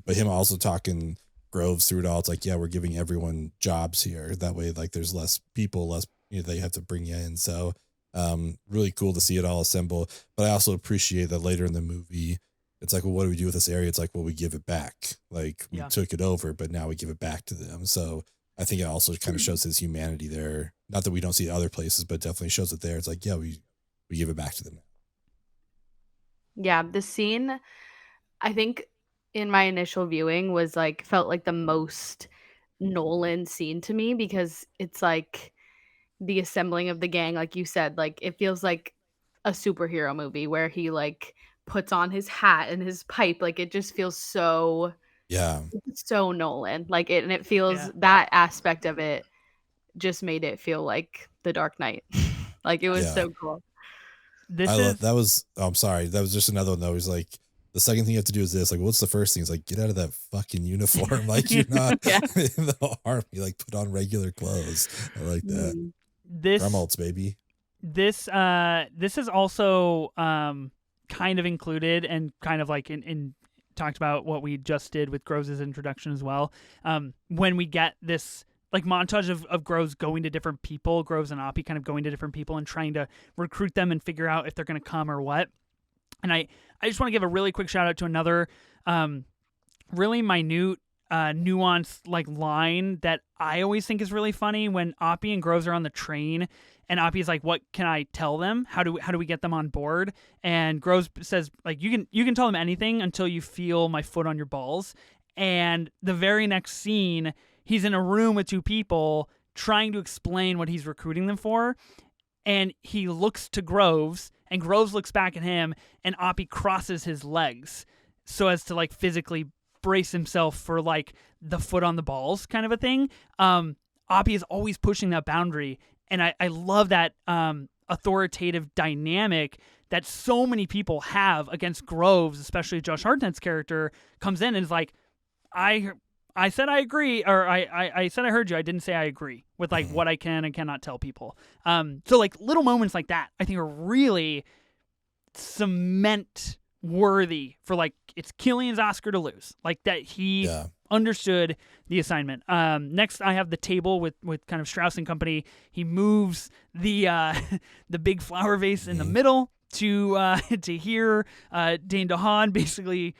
But him also talking Groves through it all. It's like, yeah, we're giving everyone jobs here. That way, like there's less people, they have to bring you in. So really cool to see it all assemble. But I also appreciate that later in the movie, it's like, well, what do we do with this area? It's like, well, we give it back. Like we took it over, but now we give it back to them. So I think it also kind of shows his humanity there. Not that we don't see it other places, but definitely shows it there. It's like, yeah, we give it back to them. Yeah, the scene, I think in my initial viewing felt like the most Nolan scene to me, because it's like the assembling of the gang, like you said, like it feels like a superhero movie where he like puts on his hat and his pipe. Like it just feels Yeah. so Nolan. Like it, and it feels Yeah. that aspect of it just made it feel like The Dark Knight. Like it was Yeah. so cool. This is That was, oh, I'm sorry. That was just another one though. He's like, the second thing you have to do is this. Like, what's the first thing? He's like, get out of that fucking uniform. Like, you're not Yeah. in the army. Like, put on regular clothes. I like that. Mm. this Grumholtz, baby. this is also kind of included and kind of like in talked about what we just did with Groves' introduction as well. When we get this like montage of Groves going to different people, Groves and Oppie kind of going to different people and trying to recruit them and figure out if they're going to come or what. And I just want to give a really quick shout out to another really minute nuanced like line that I always think is really funny when Oppie and Groves are on the train and Oppie's like, what can I tell them? How do we get them on board? And Groves says like, you can tell them anything until you feel my foot on your balls. And the very next scene, he's in a room with two people trying to explain what he's recruiting them for. And he looks to Groves and Groves looks back at him and Oppie crosses his legs so as to like physically brace himself for like the foot on the balls kind of a thing. Oppie is always pushing that boundary. And I love that authoritative dynamic that so many people have against Groves, especially Josh Hartnett's character comes in and is like, I said I agree, or I said I heard you. I didn't say I agree with like what I can and cannot tell people. So like little moments like that, I think are really cement worthy for like it's Cillian's Oscar to lose. Like that he understood the assignment. Next, I have the table with kind of Strauss and company. He moves the the big flower vase in the middle to hear Dane DeHaan basically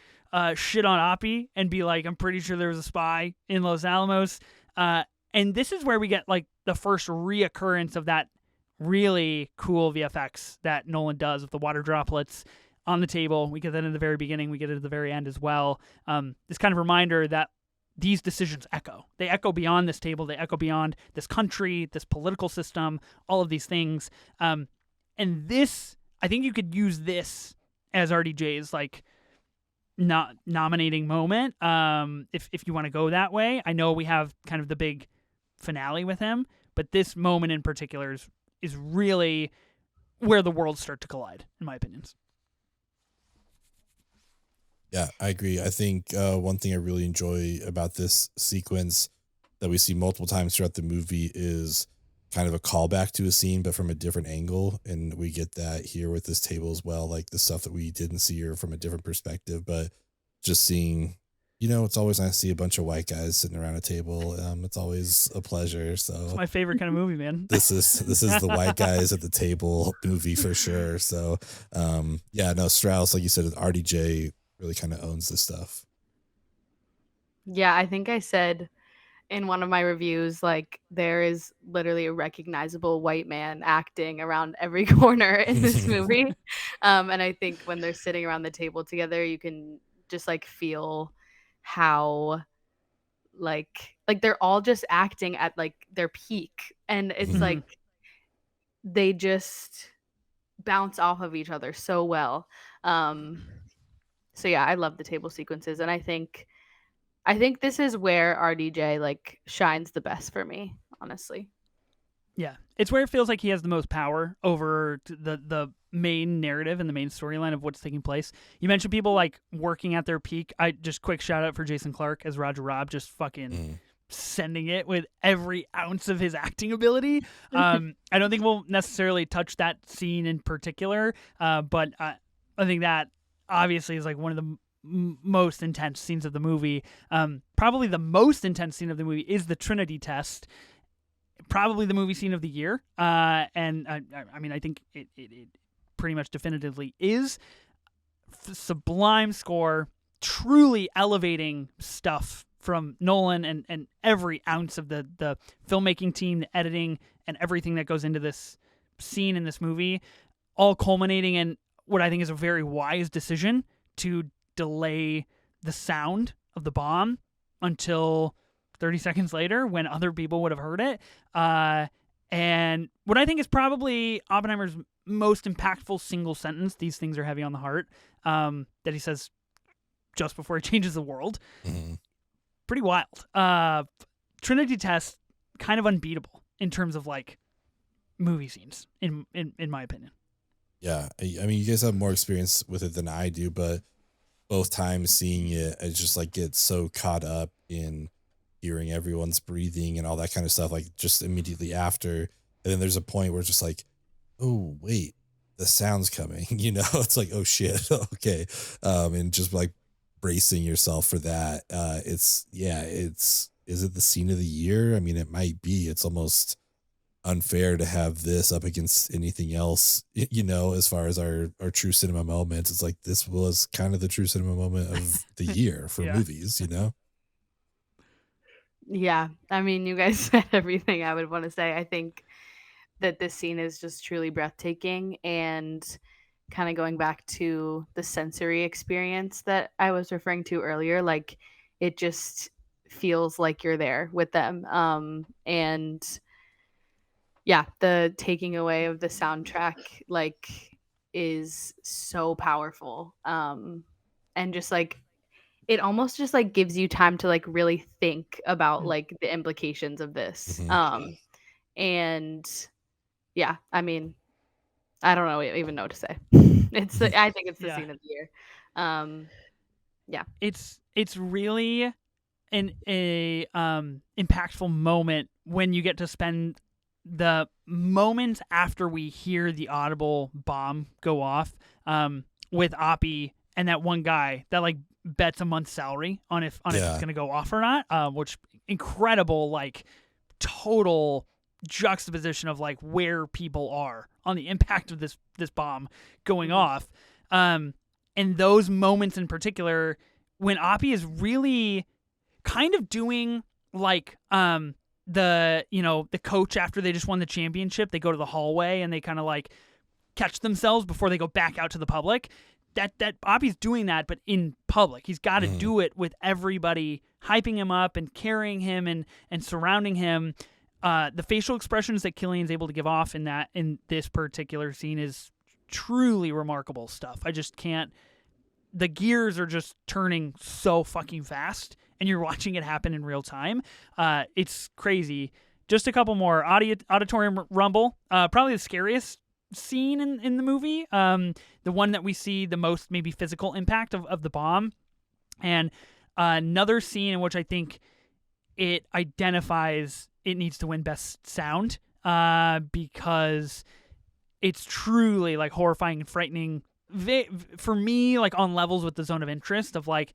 shit on Oppie and be like, I'm pretty sure there was a spy in Los Alamos. And this is where we get like the first reoccurrence of that really cool VFX that Nolan does with the water droplets on the table. We get that in the very beginning. We get it at the very end as well. This kind of reminder that these decisions echo. They echo beyond this table. They echo beyond this country, this political system, all of these things. And this, I think you could use this as RDJ's like not nominating moment. If you want to go that way. I know we have kind of the big finale with him, but this moment in particular is really where the worlds start to collide, in my opinions. Yeah, I agree. I think one thing I really enjoy about this sequence that we see multiple times throughout the movie is kind of a callback to a scene, but from a different angle. And we get that here with this table as well, like the stuff that we didn't see here from a different perspective, but just seeing, it's always nice to see a bunch of white guys sitting around a table. It's always a pleasure. So it's my favorite kind of movie, man. This is the white guys at the table movie for sure. So Strauss, like you said, RDJ really kind of owns this stuff. Yeah, I think I said in one of my reviews, like there is literally a recognizable white man acting around every corner in this movie. And I think when they're sitting around the table together, you can just like feel how like they're all just acting at like their peak. And it's like they just bounce off of each other so well. So yeah, I love the table sequences, and I think this is where RDJ like shines the best for me, honestly. Yeah, it's where it feels like he has the most power over the main narrative and the main storyline of what's taking place. You mentioned people like working at their peak. I just quick shout out for Jason Clarke as Roger Robb, just fucking sending it with every ounce of his acting ability. I don't think we'll necessarily touch that scene in particular, but I think that obviously is like one of the most intense scenes of the movie. Probably the most intense scene of the movie is the Trinity test. Probably the movie scene of the year. And I mean, I think it pretty much definitively is. Sublime score, truly elevating stuff from Nolan and every ounce of the filmmaking team, the editing, and everything that goes into this scene in this movie, all culminating in what I think is a very wise decision to delay the sound of the bomb until 30 seconds later when other people would have heard it. And what I think is probably Oppenheimer's most impactful single sentence, "These things are heavy on the heart," that he says just before he changes the world. Mhm. Pretty wild. Trinity Test, kind of unbeatable in terms of like movie scenes, in my opinion. Yeah, I mean, you guys have more experience with it than I do, but both times seeing it, I just like get so caught up in hearing everyone's breathing and all that kind of stuff, like just immediately after. And then there's a point where it's just like, oh wait, the sound's coming, it's like, oh shit, okay. And just like bracing yourself for that. Is it the scene of the year? I mean, it might be. It's almost unfair to have this up against anything else, as far as our true cinema moments. It's like this was kind of the true cinema moment of the year for Yeah. movies. Yeah, I mean, you guys said everything I would want to say. I think that this scene is just truly breathtaking, and kind of going back to the sensory experience that I was referring to earlier, like it just feels like you're there with them. And yeah, the taking away of the soundtrack like is so powerful. And just like it almost just like gives you time to like really think about Mm. like the implications of this. Mhm. And yeah, I mean, I don't know even know what to say. I think it's the Yeah. scene of the year. Um, yeah. It's really an impactful moment when you get to spend the moment after we hear the audible bomb go off, with Oppie and that one guy that like bets a month's salary on if it's Yeah. gonna go off or not. Which incredible, like, total juxtaposition of like where people are on the impact of this bomb going Mhm. off. And those moments in particular, when Oppie is really kind of doing like the coach after they just won the championship, they go to the hallway and they kind of like catch themselves before they go back out to the public. That Oppie's doing that, but in public. He's got to Mhm. do it with everybody hyping him up and carrying him and surrounding him. The facial expressions that Cillian's able to give off in this particular scene is truly remarkable stuff. I just can't. The gears are just turning so fucking fast, and you're watching it happen in real time. It's crazy. Just a couple more. Auditorium rumble. Probably the scariest scene in the movie. The one that we see the most maybe physical impact of the bomb. And another scene in which I think it identifies it needs to win best sound, because it's truly like horrifying and frightening for me, like on levels with the zone of interest of like,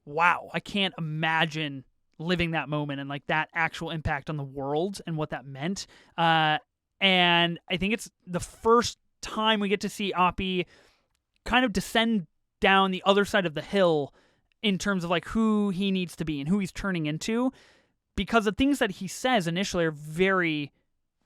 wow, I can't imagine living that moment and like that actual impact on the world and what that meant. And I think it's the first time we get to see Oppie kind of descend down the other side of the hill in terms of like who he needs to be and who he's turning into, because the things that he says initially are very,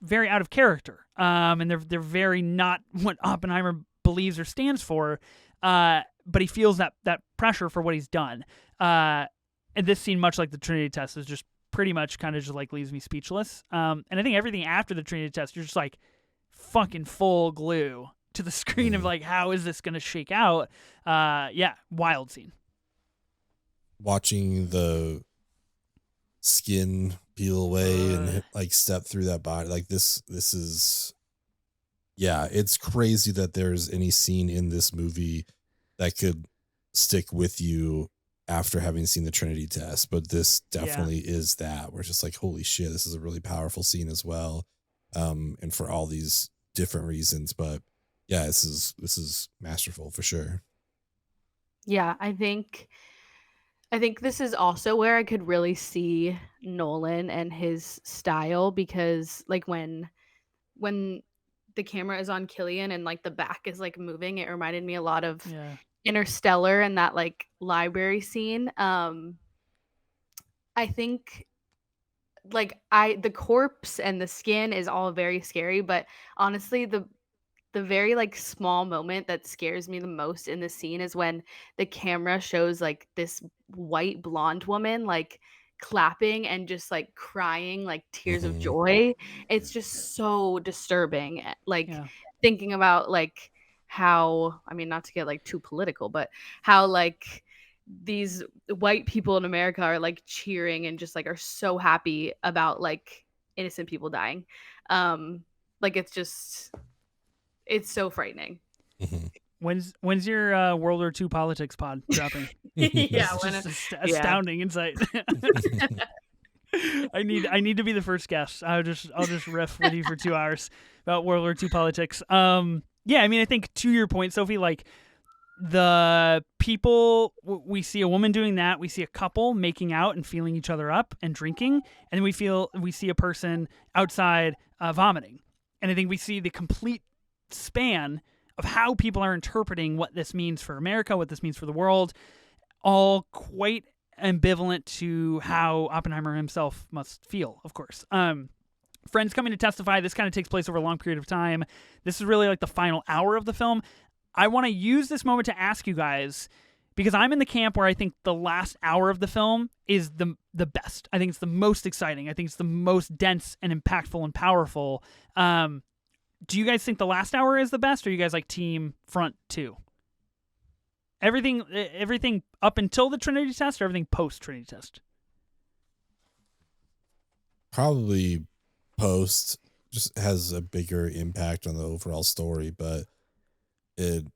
very out of character. And they're very not what Oppenheimer believes or stands for. But he feels that pressure for what he's done. And this scene, much like the Trinity Test, is just pretty much kind of just like leaves me speechless. And I think everything after the Trinity Test, you're just like fucking full glue to the screen of like, how is this going to shake out? Yeah, wild scene. Watching the skin peel away and like step through that body, like this is, yeah, it's crazy that there's any scene in this movie that could stick with you after having seen the Trinity Test, but this definitely is that. We're just like, holy shit, this is a really powerful scene as well, and for all these different reasons. But yeah, this is masterful for sure. Yeah, I think this is also where I could really see Nolan and his style, because like when the camera is on Killian and like the back is like moving, it reminded me a lot of Yeah. Interstellar and that like library scene. I think like the corpse and the skin is all very scary, but honestly the very like small moment that scares me the most in the scene is when the camera shows like this white blonde woman like clapping and just like crying like tears of Mhm. joy. It's just so disturbing. Like Yeah. thinking about like how, I mean, not to get like too political, but how like these white people in America are like cheering and just like are so happy about like innocent people dying. Like it's so frightening. Mhm. When's your World War II politics pod dropping? Yeah, It's when just yeah. astounding insight. I need to be the first guest. I'll just riff with you for 2 hours about World War II politics. Yeah, I mean, I think to your point, Sophie, like the people we see a woman doing that, we see a couple making out and feeling each other up and drinking, and then we see a person outside vomiting, and I think we see the complete span of how people are interpreting what this means for America, what this means for the world, all quite ambivalent to how Oppenheimer himself must feel, of course. Friends coming to testify. This kind of takes place over a long period of time. This is really like the final hour of the film. I want to use this moment to ask you guys, because I'm in the camp where I think the last hour of the film is the best. I think it's the most exciting. I think it's the most dense and impactful and powerful. Do you guys think the last hour is the best, or are you guys like team front two? Everything up until the Trinity test, or everything post Trinity test? Probably post just has a bigger impact on the overall story, but it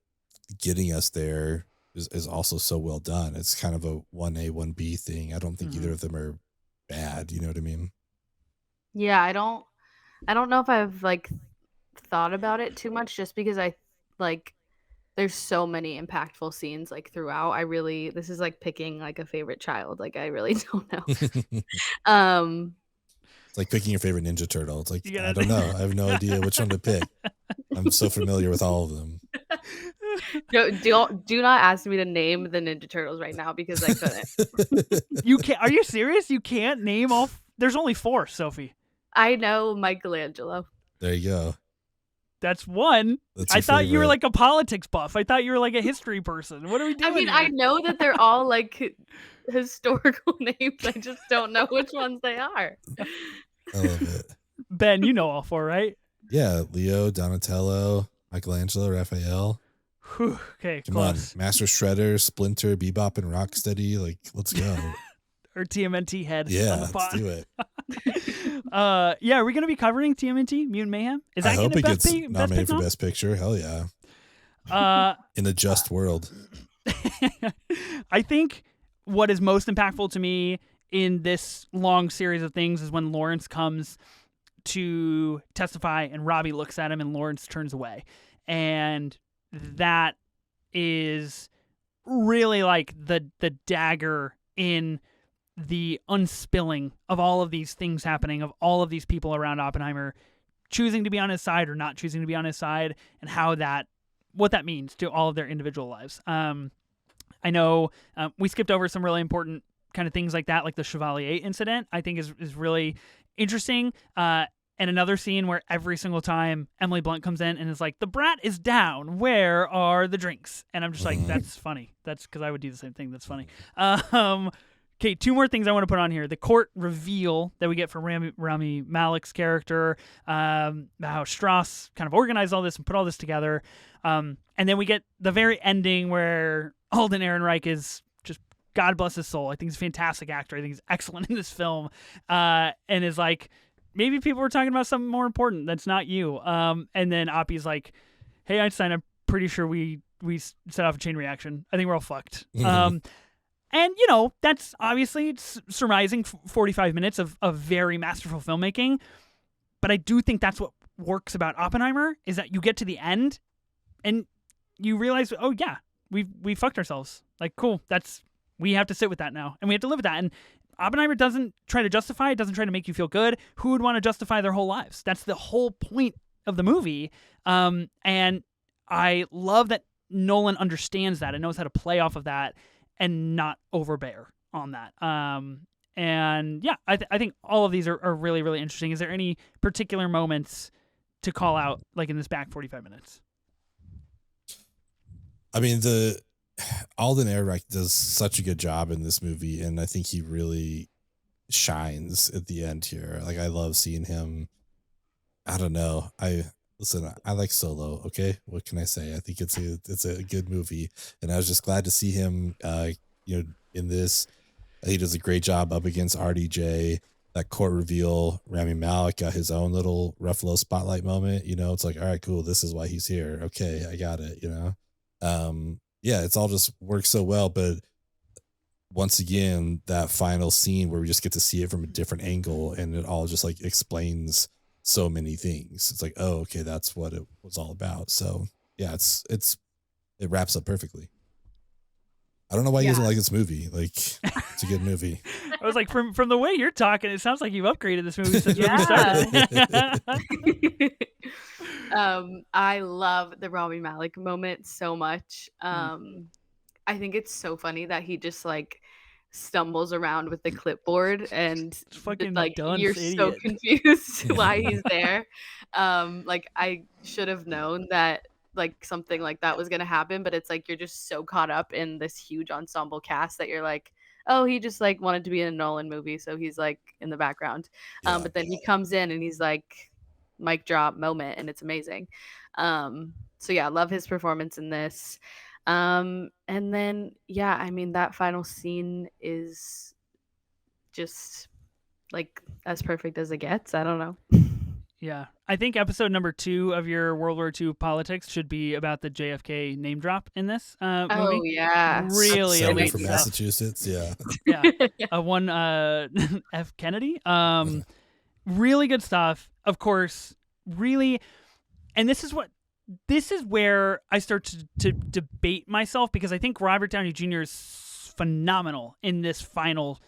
getting us there is also so well done. It's kind of a 1A, 1B thing. I don't think either of them are bad. You know what I mean? Yeah, I don't know if I've like thought about it too much, just because I like there's so many impactful scenes like throughout. This is like picking like a favorite child. Like I really don't know. It's like picking your favorite Ninja Turtle. It's like, I don't know. I have no idea which one to pick. I'm so familiar with all of them. Do not ask me to name the Ninja Turtles right now, because I couldn't. You can't. Are you serious? You can't name all? There's only 4, Sophie. I know Michelangelo. There you go. That's one. I thought you were like a politics buff. I thought you were like a history person. What are we doing? I mean, here? I know that they're all like historical names. I just don't know which ones they are. I love it. Ben, you know all 4, right? Yeah, Leo, Donatello, Michelangelo, Raphael. Whew, okay, come close. on, Master Shredder, Splinter, Bebop, and Rocksteady. Like, let's go. Or TMNT head. Yeah, on the let's do it. Yeah, are we going to be covering TMNT Mutant Mayhem? Is that I hope it gets nominated nominated for Best Picture. Hell yeah. In a just world. I think what is most impactful to me in this long series of things is when Lawrence comes to testify and Robbie looks at him and Lawrence turns away. And that is really like the dagger in the unspilling of all of these things happening, of all of these people around Oppenheimer choosing to be on his side or not choosing to be on his side, and how what that means to all of their individual lives. I know we skipped over some really important kind of things like that, like the Chevalier incident, I think is really interesting. And another scene where every single time Emily Blunt comes in and is like, the brat is down, where are the drinks? And I'm just like, that's funny. That's because I would do the same thing. That's funny. Okay, 2 more things I want to put on here. The court reveal that we get from Rami Malek's character, how Strauss kind of organized all this and put all this together. And then we get the very ending where Alden Ehrenreich is just, God bless his soul. I think he's a fantastic actor. I think he's excellent in this film. And is like, maybe people were talking about something more important that's not you. And then Oppie's like, hey, Einstein, I'm pretty sure we set off a chain reaction. I think we're all fucked. And, you know, that's obviously surmising 45 minutes of very masterful filmmaking. But I do think that's what works about Oppenheimer, is that you get to the end and you realize, oh, yeah, we fucked ourselves. Like, cool, we have to sit with that now. And we have to live with that. And Oppenheimer doesn't try to justify it, doesn't try to make you feel good. Who would want to justify their whole lives? That's the whole point of the movie. And I love that Nolan understands that and knows how to play off of that and not overbear on that. And yeah, I think all of these are really, really interesting. Is there any particular moments to call out, like in this back 45 minutes? I mean, Alden Ehrenreich does such a good job in this movie, and I think he really shines at the end here. Like I love seeing him. I don't know. I like Solo. Okay, what can I say? I think it's a good movie, and I was just glad to see him. In this, he does a great job up against RDJ. That court reveal, Rami Malek got his own little Ruffalo spotlight moment. It's like, all right, cool. This is why he's here. Okay, I got it. Yeah, it's all just works so well. But once again, that final scene where we just get to see it from a different angle, and it all just like explains so many things. It's like, oh, okay, that's what it was all about. So yeah, it wraps up perfectly. I don't know why you guys don't like this movie. Like, it's a good movie. I was like, from the way you're talking, it sounds like you've upgraded this movie since we started. I love the Rami Malek moment so much. I think it's so funny that he just like stumbles around with the clipboard and fucking like you're idiot. so confused why he's there. Like I should have known that like something like that was going to happen, but it's like you're just so caught up in this huge ensemble cast that you're like, oh, he just like wanted to be in a Nolan movie, so he's like in the background. But then he comes in and he's like mic drop moment, and it's amazing. So yeah, I love his performance in this. And then yeah, I mean that final scene is just like as perfect as it gets. I don't know. Yeah, I think episode number 2 of your World War II politics should be about the JFK name drop in this movie. Oh yeah, really Somebody amazing from stuff. Massachusetts. Yeah, yeah, one F Kennedy. Really good stuff. Of course, really, and this is where I start to debate myself, because I think Robert Downey Jr. is phenomenal in this final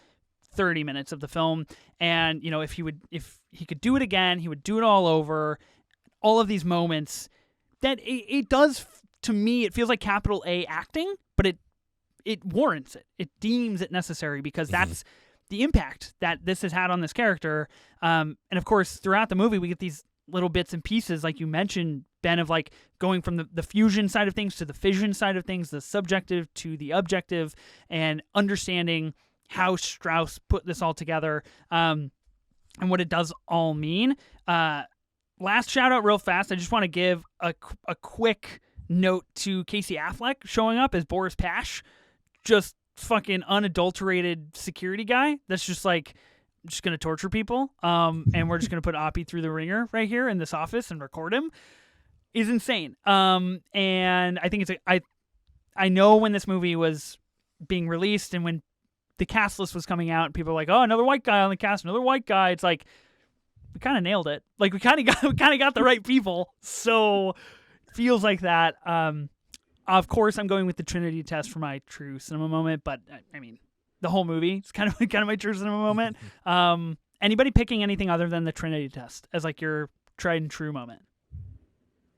30 minutes of the film. And if he could do it again, he would do it all over. All of these moments that it does, to me, it feels like capital A acting, but it warrants it. It deems it necessary, because that's the impact that this has had on this character. And of course, throughout the movie, we get these little bits and pieces, like you mentioned, Ben, of like going from the fusion side of things to the fission side of things, the subjective to the objective, and understanding how Strauss put this all together, and what it does all mean. Last shout out real fast. I just want to give a quick note to Casey Affleck showing up as Boris Pash, just fucking unadulterated security guy. That's just like, I'm just going to torture people. And we're just going to put Oppie through the ringer right here in this office and record him, is insane. And I think I know when this movie was being released and when the cast list was coming out and people were like, oh, another white guy on the cast, another white guy. It's like, we kind of nailed it. Like we kind of got the right people. So feels like that. Of course I'm going with the Trinity test for my true cinema moment, but I mean, the whole movie is kind of my true cinema moment. Anybody picking anything other than the Trinity test as like your tried and true moment?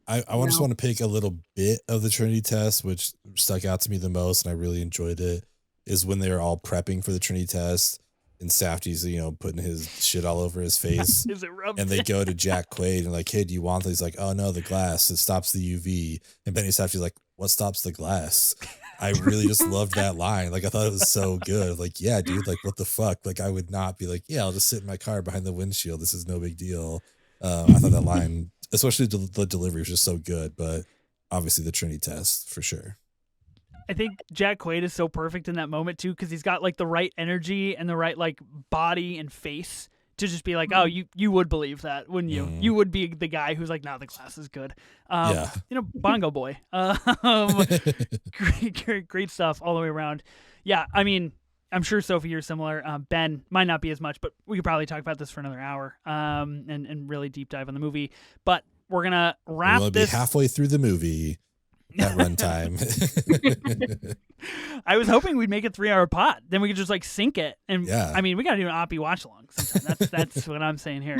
I just want to pick a little bit of the Trinity test, which stuck out to me the most, and I really enjoyed it, is when they were all prepping for the Trinity test, and Safdie's, putting his shit all over his face. And they go to Jack Quaid and like, hey, do you want this? He's like, oh no, the glass, it stops the UV. And Benny Safdie's like, what stops the glass? I really just loved that line. Like, I thought it was so good. Like, yeah, dude, like, what the fuck? Like, I would not be like, yeah, I'll just sit in my car behind the windshield. This is no big deal. I thought that line, especially the delivery, was just so good. But obviously the Trinity test for sure. I think Jack Quaid is so perfect in that moment too, because he's got like the right energy and the right like body and face to just be like, oh, you would believe that, wouldn't you? You would be the guy who's like, no, the glass is good. Bongo boy. Great stuff all the way around. Yeah, I mean, I'm sure Sophie, you're similar. Ben might not be as much, but we could probably talk about this for another hour, and really deep dive on the movie. But we're gonna wrap we'll this be halfway through the movie. At runtime. I was hoping we'd make a 3-hour pod. Then we could just like sync it. And yeah. I mean, we got to do an Oppie watch along sometime. That's what I'm saying here.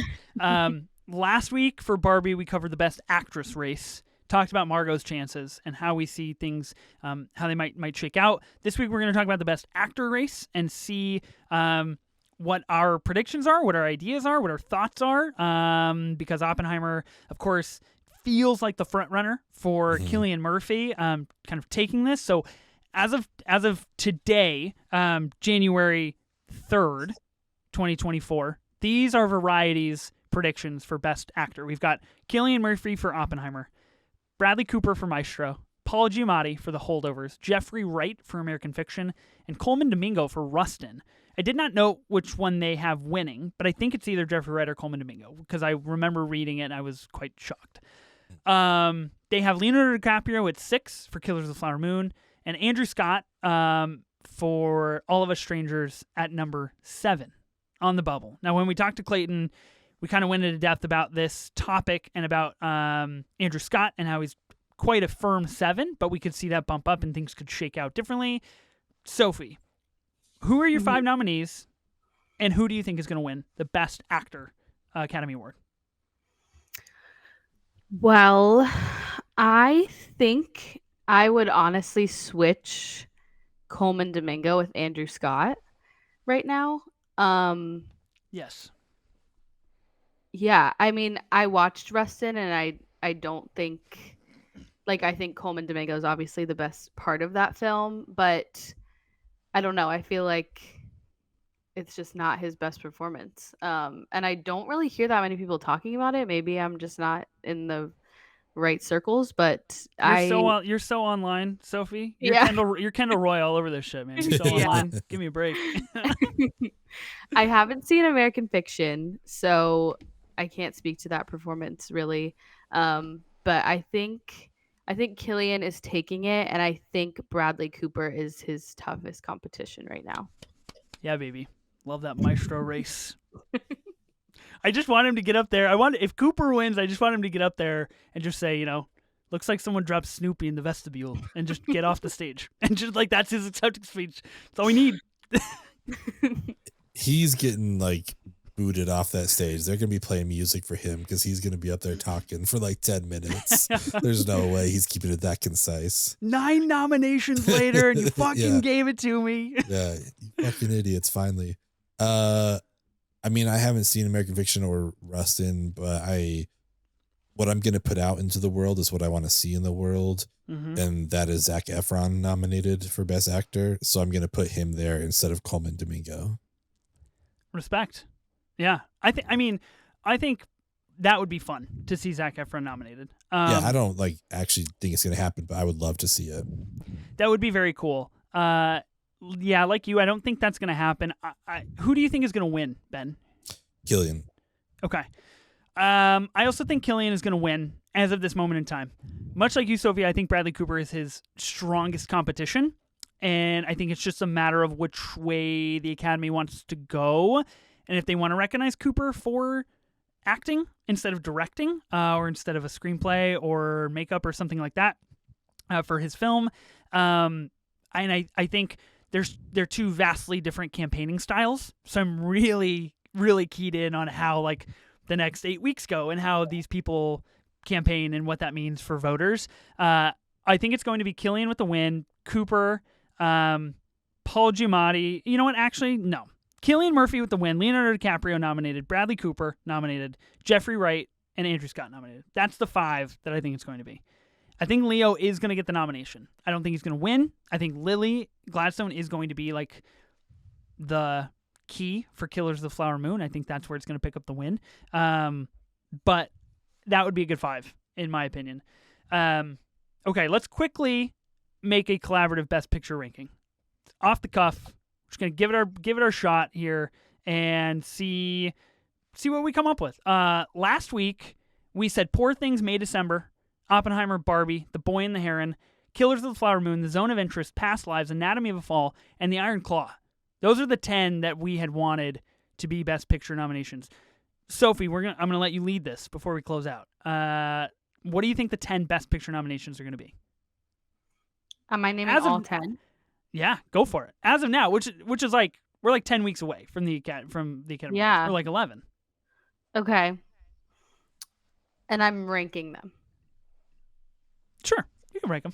Last week for Barbie, we covered the Best Actress race, talked about Margot's chances and how we see things, how they might shake out. This week, we're going to talk about the Best Actor race and see what our predictions are, what our ideas are, what our thoughts are. Because Oppenheimer, of course, feels like the front runner for Cillian Murphy, kind of taking this. So as of today, January 3rd, 2024. These are Variety's predictions for Best Actor. We've got Cillian Murphy for Oppenheimer, Bradley Cooper for Maestro, Paul Giamatti for The Holdovers, Jeffrey Wright for American Fiction, and Coleman Domingo for Rustin. I did not know which one they have winning, but I think it's either Jeffrey Wright or Coleman Domingo because I remember reading it and I was quite shocked. They have Leonardo DiCaprio at 6 for Killers of the Flower Moon, and Andrew Scott for All of Us Strangers at number 7 on the bubble. Now, when we talked to Clayton, we kind of went into depth about this topic and about Andrew Scott and how he's quite a firm 7, but we could see that bump up and things could shake out differently. Sophie, who are your 5 nominees, and who do you think is going to win the Best Actor Academy Award? Well, I think I would honestly switch Coleman Domingo with Andrew Scott right now. Yes. Yeah, I mean, I watched Rustin, and I don't think, like, I think Coleman Domingo is obviously the best part of that film, but I don't know. I feel like it's just not his best performance. And I don't really hear that many people talking about it. Maybe I'm just not in the right circles, but you're so online, Sophie. You're Kendall Roy all over this shit, man. You're so online. Give me a break. I haven't seen American Fiction, so I can't speak to that performance really. But I think Cillian is taking it, and I think Bradley Cooper is his toughest competition right now. Yeah, baby. Love that Maestro race. I just want him to get up there. If Cooper wins, I just want him to get up there and just say, looks like someone dropped Snoopy in the vestibule, and just get off the stage. And just like, that's his acceptance speech. That's all we need. He's getting booted off that stage. They're going to be playing music for him because he's going to be up there talking for 10 minutes. There's no way he's keeping it that concise. 9 nominations later, and you fucking gave it to me. Yeah, you fucking idiots, finally. I mean, I haven't seen American Fiction or Rustin, but what I'm going to put out into the world is what I want to see in the world. Mm-hmm. And that is Zac Efron nominated for Best Actor. So I'm going to put him there instead of Coleman Domingo. Respect. Yeah. I think that would be fun to see Zac Efron nominated. Yeah, I don't actually think it's going to happen, but I would love to see it. That would be very cool. Yeah, like you, I don't think that's going to happen. Who do you think is going to win, Ben? Cillian. Okay. I also think Cillian is going to win as of this moment in time. Much like you, Sophie, I think Bradley Cooper is his strongest competition, and I think it's just a matter of which way the Academy wants to go, and if they want to recognize Cooper for acting instead of directing, or instead of a screenplay or makeup or something like that for his film. And I think they're two vastly different campaigning styles, so I'm really, really keyed in on how the next 8 weeks go and how these people campaign and what that means for voters. I think it's going to be Cillian with the win, Cooper, Paul Giamatti. You know what? Actually, no. Cillian Murphy with the win, Leonardo DiCaprio nominated, Bradley Cooper nominated, Jeffrey Wright, and Andrew Scott nominated. That's the 5 that I think it's going to be. I think Leo is going to get the nomination. I don't think he's going to win. I think Lily Gladstone is going to be the key for Killers of the Flower Moon. I think that's where it's going to pick up the win. But that would be a good 5, in my opinion. Okay, let's quickly make a collaborative Best Picture ranking. Off the cuff, we're just going to give it our shot here and see what we come up with. Last week, we said Poor Things, May December, Oppenheimer, Barbie, The Boy and the Heron, Killers of the Flower Moon, The Zone of Interest, Past Lives, Anatomy of a Fall, and The Iron Claw. Those are the 10 that we had wanted to be Best Picture nominations. Sophie, I'm going to let you lead this before we close out. What do you think the 10 Best Picture nominations are going to be? Am I naming all 10? Yeah, go for it. As of now, which is we're 10 weeks away from the Academy. Yeah. We're 11. Okay. And I'm ranking them. Sure, you can rank them.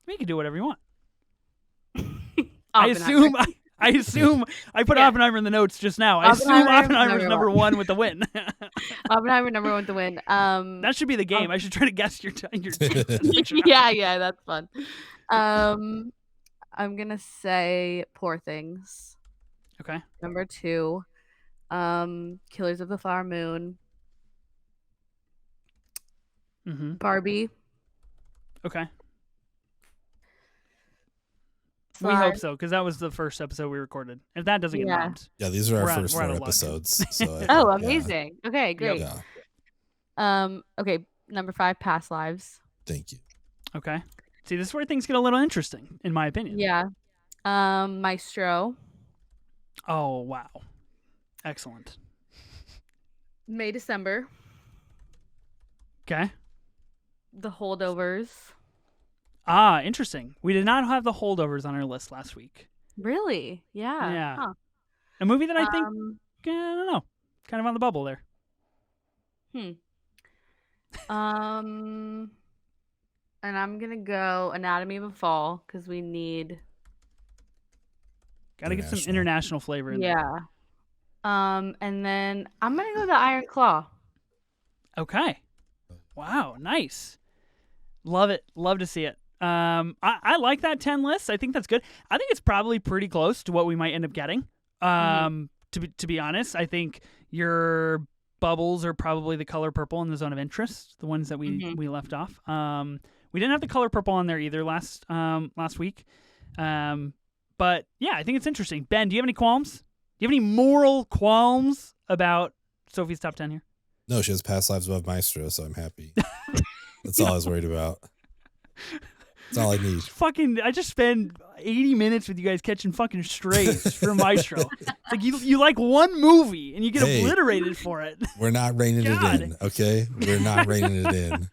You can do whatever you want. I assume I put Oppenheimer in the notes just now. I assume Oppenheimer's number 1 with the win. Oppenheimer number 1 with the win. That should be the game. I should try to guess your yeah, that's fun. I'm gonna say Poor Things. Okay. Number 2, Killers of the Flower Moon. Mm-hmm. Barbie. Okay. We 5. hope so, because that was the first episode we recorded. If that doesn't get Yeah. mobbed, Yeah, these are our We're out- first we're out 4 of luck. episodes. So Oh, yeah. amazing. Okay, great. Yeah, Okay, number 5, Past Lives. thank you. okay. See, this is where things get a little interesting, in my opinion. Yeah. Maestro. Oh, wow. Excellent. May December. Okay. The Holdovers. Ah, interesting. We did not have the Holdovers on our list last week. Really? Yeah. Yeah. Huh. A movie that I think, Um, I don't know, kind of on the bubble there. And I'm gonna go Anatomy of a Fall because we need. Got to get some International. international flavor in there. Yeah. And then I'm gonna go the Iron Claw. Okay. Wow, nice. Love it. Love to see it. I like that 10 list. I think that's good. I think it's probably pretty close to what we might end up getting. To be honest, I think your bubbles are probably the color purple and the zone of interest, the ones that we left off. We didn't have the color purple on there either last week. But yeah, I think it's interesting. Ben, do you have any qualms? Do you have any moral qualms about Sophie's top 10 here? No, she has Past Lives above Maestro, so I'm happy. That's all I was worried about. That's all I need. I just spend 80 minutes with you guys catching fucking strays for Maestro. It's like you like one movie and you get obliterated for it. We're not reining it in, okay? We're not reining it in.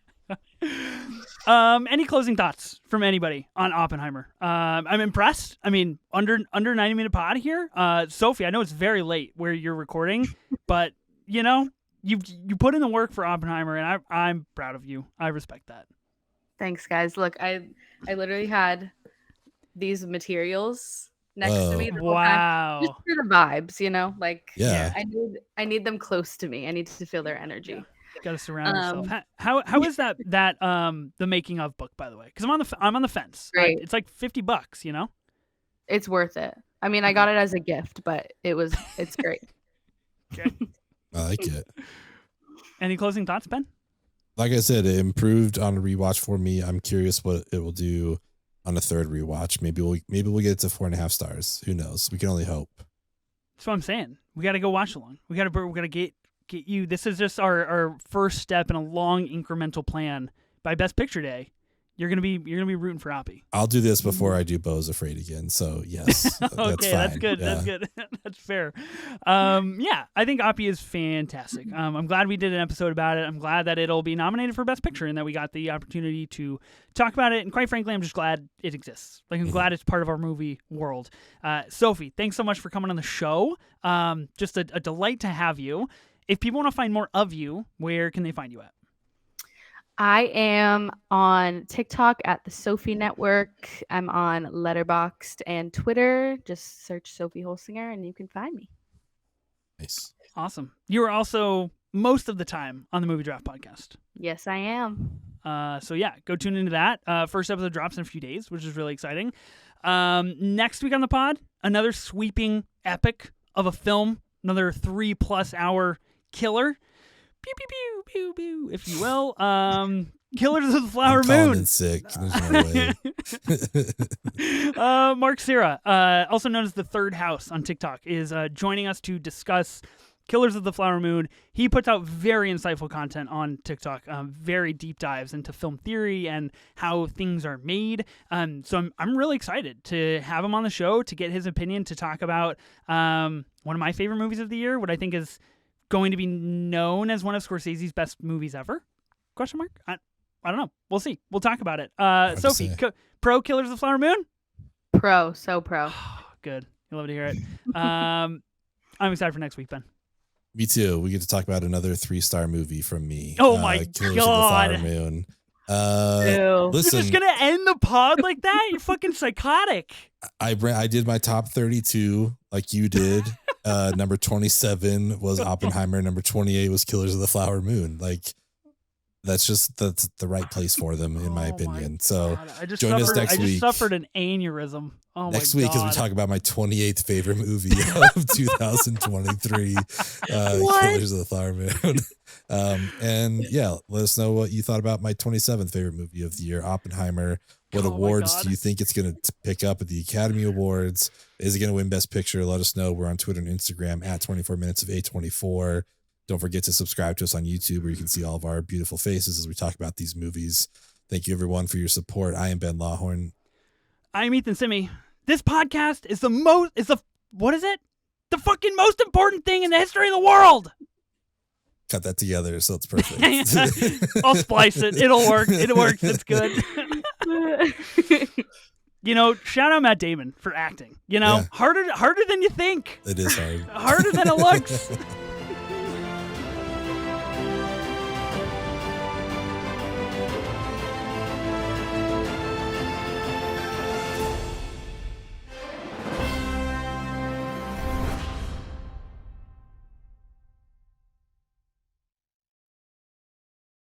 Any closing thoughts from anybody on Oppenheimer? I'm impressed. I mean, under 90-minute pod here. Sophie, I know it's very late where you're recording, but you know, you put in the work for Oppenheimer, and I'm proud of you. I respect that. Thanks, guys. Look, I literally had these materials next to me the whole time, just for the vibes, you know. Like, Yeah. I need them close to me. I need to feel their energy. Got to surround yourself. How is that the making of book, by the way? Because I'm on the fence. Great. It's like $50, you know. It's worth it. I mean, I got it as a gift, but it's great. Okay. I like it. Any closing thoughts, Ben? Like I said, it improved on a rewatch for me. I'm curious what it will do on a third rewatch. Maybe we'll get it to 4.5 stars. Who knows? We can only hope. That's what I'm saying. We got to go watch along. We got to get you. This is just our first step in a long incremental plan. By Best Picture Day, you're gonna be rooting for Oppie. I'll do this before I do Beau's Afraid again. So yes, okay, that's good. Yeah. That's good. That's fair. Yeah, I think Oppie is fantastic. I'm glad we did an episode about it. I'm glad that it'll be nominated for Best Picture and that we got the opportunity to talk about it. And quite frankly, I'm just glad it exists. Like, I'm glad it's part of our movie world. Sophie, thanks so much for coming on the show. Just a delight to have you. If people want to find more of you, where can they find you at? I am on TikTok at the Sophie Network. I'm on Letterboxd and Twitter. Just search Sophie Holsinger and you can find me. Nice. Awesome. You are also most of the time on the Movie Draft podcast. Yes, I am. So yeah, go tune into that. First episode drops in a few days, which is really exciting. Next week on the pod, another sweeping epic of a film, another 3+ hour killer. Pew, pew, pew, pew, pew, if you will. Killers of the Flower Moon. I'm sick. There's no way. Mark Cira, also known as The Third House on TikTok, is joining us to discuss Killers of the Flower Moon. He puts out very insightful content on TikTok, very deep dives into film theory and how things are made. So I'm really excited to have him on the show, to get his opinion, to talk about one of my favorite movies of the year, what I think is going to be known as one of Scorsese's best movies ever? Question mark? I don't know. We'll see. We'll talk about it. Sophie, pro Killers of the Flower Moon? Pro. So pro. Good. You love to hear it. I'm excited for next week, Ben. Me too. We get to talk about another 3-star movie from me. Oh my Killers God. of the Flower Moon. You're Listen, just gonna end the pod like that? You're fucking psychotic. I did my top 32 like you did. Number 27 was Oppenheimer. Number 28 was Killers of the Flower Moon. Like, that's the right place for them, in my opinion. So God, join us next week. I just suffered an aneurysm. Oh Next my week, God. as we talk about my 28th favorite movie of 2023, Killers of the Flower Moon. And yeah, let us know what you thought about my 27th favorite movie of the year, Oppenheimer. What awards do you think it's going to pick up at the Academy Awards? Is it going to win Best Picture? Let us know. We're on Twitter and Instagram at 24 minutes of A24. Don't forget to subscribe to us on YouTube, where you can see all of our beautiful faces as we talk about these movies. Thank you, everyone, for your support. I am Ben Lawhorn. I'm Ethan Simi. This podcast is what is it? The fucking most important thing in the history of the world. Cut that together so it's perfect. I'll splice it. It'll work. It works. It's good. Shout out Matt Damon for acting. Harder than you think. It is hard. Harder than it looks.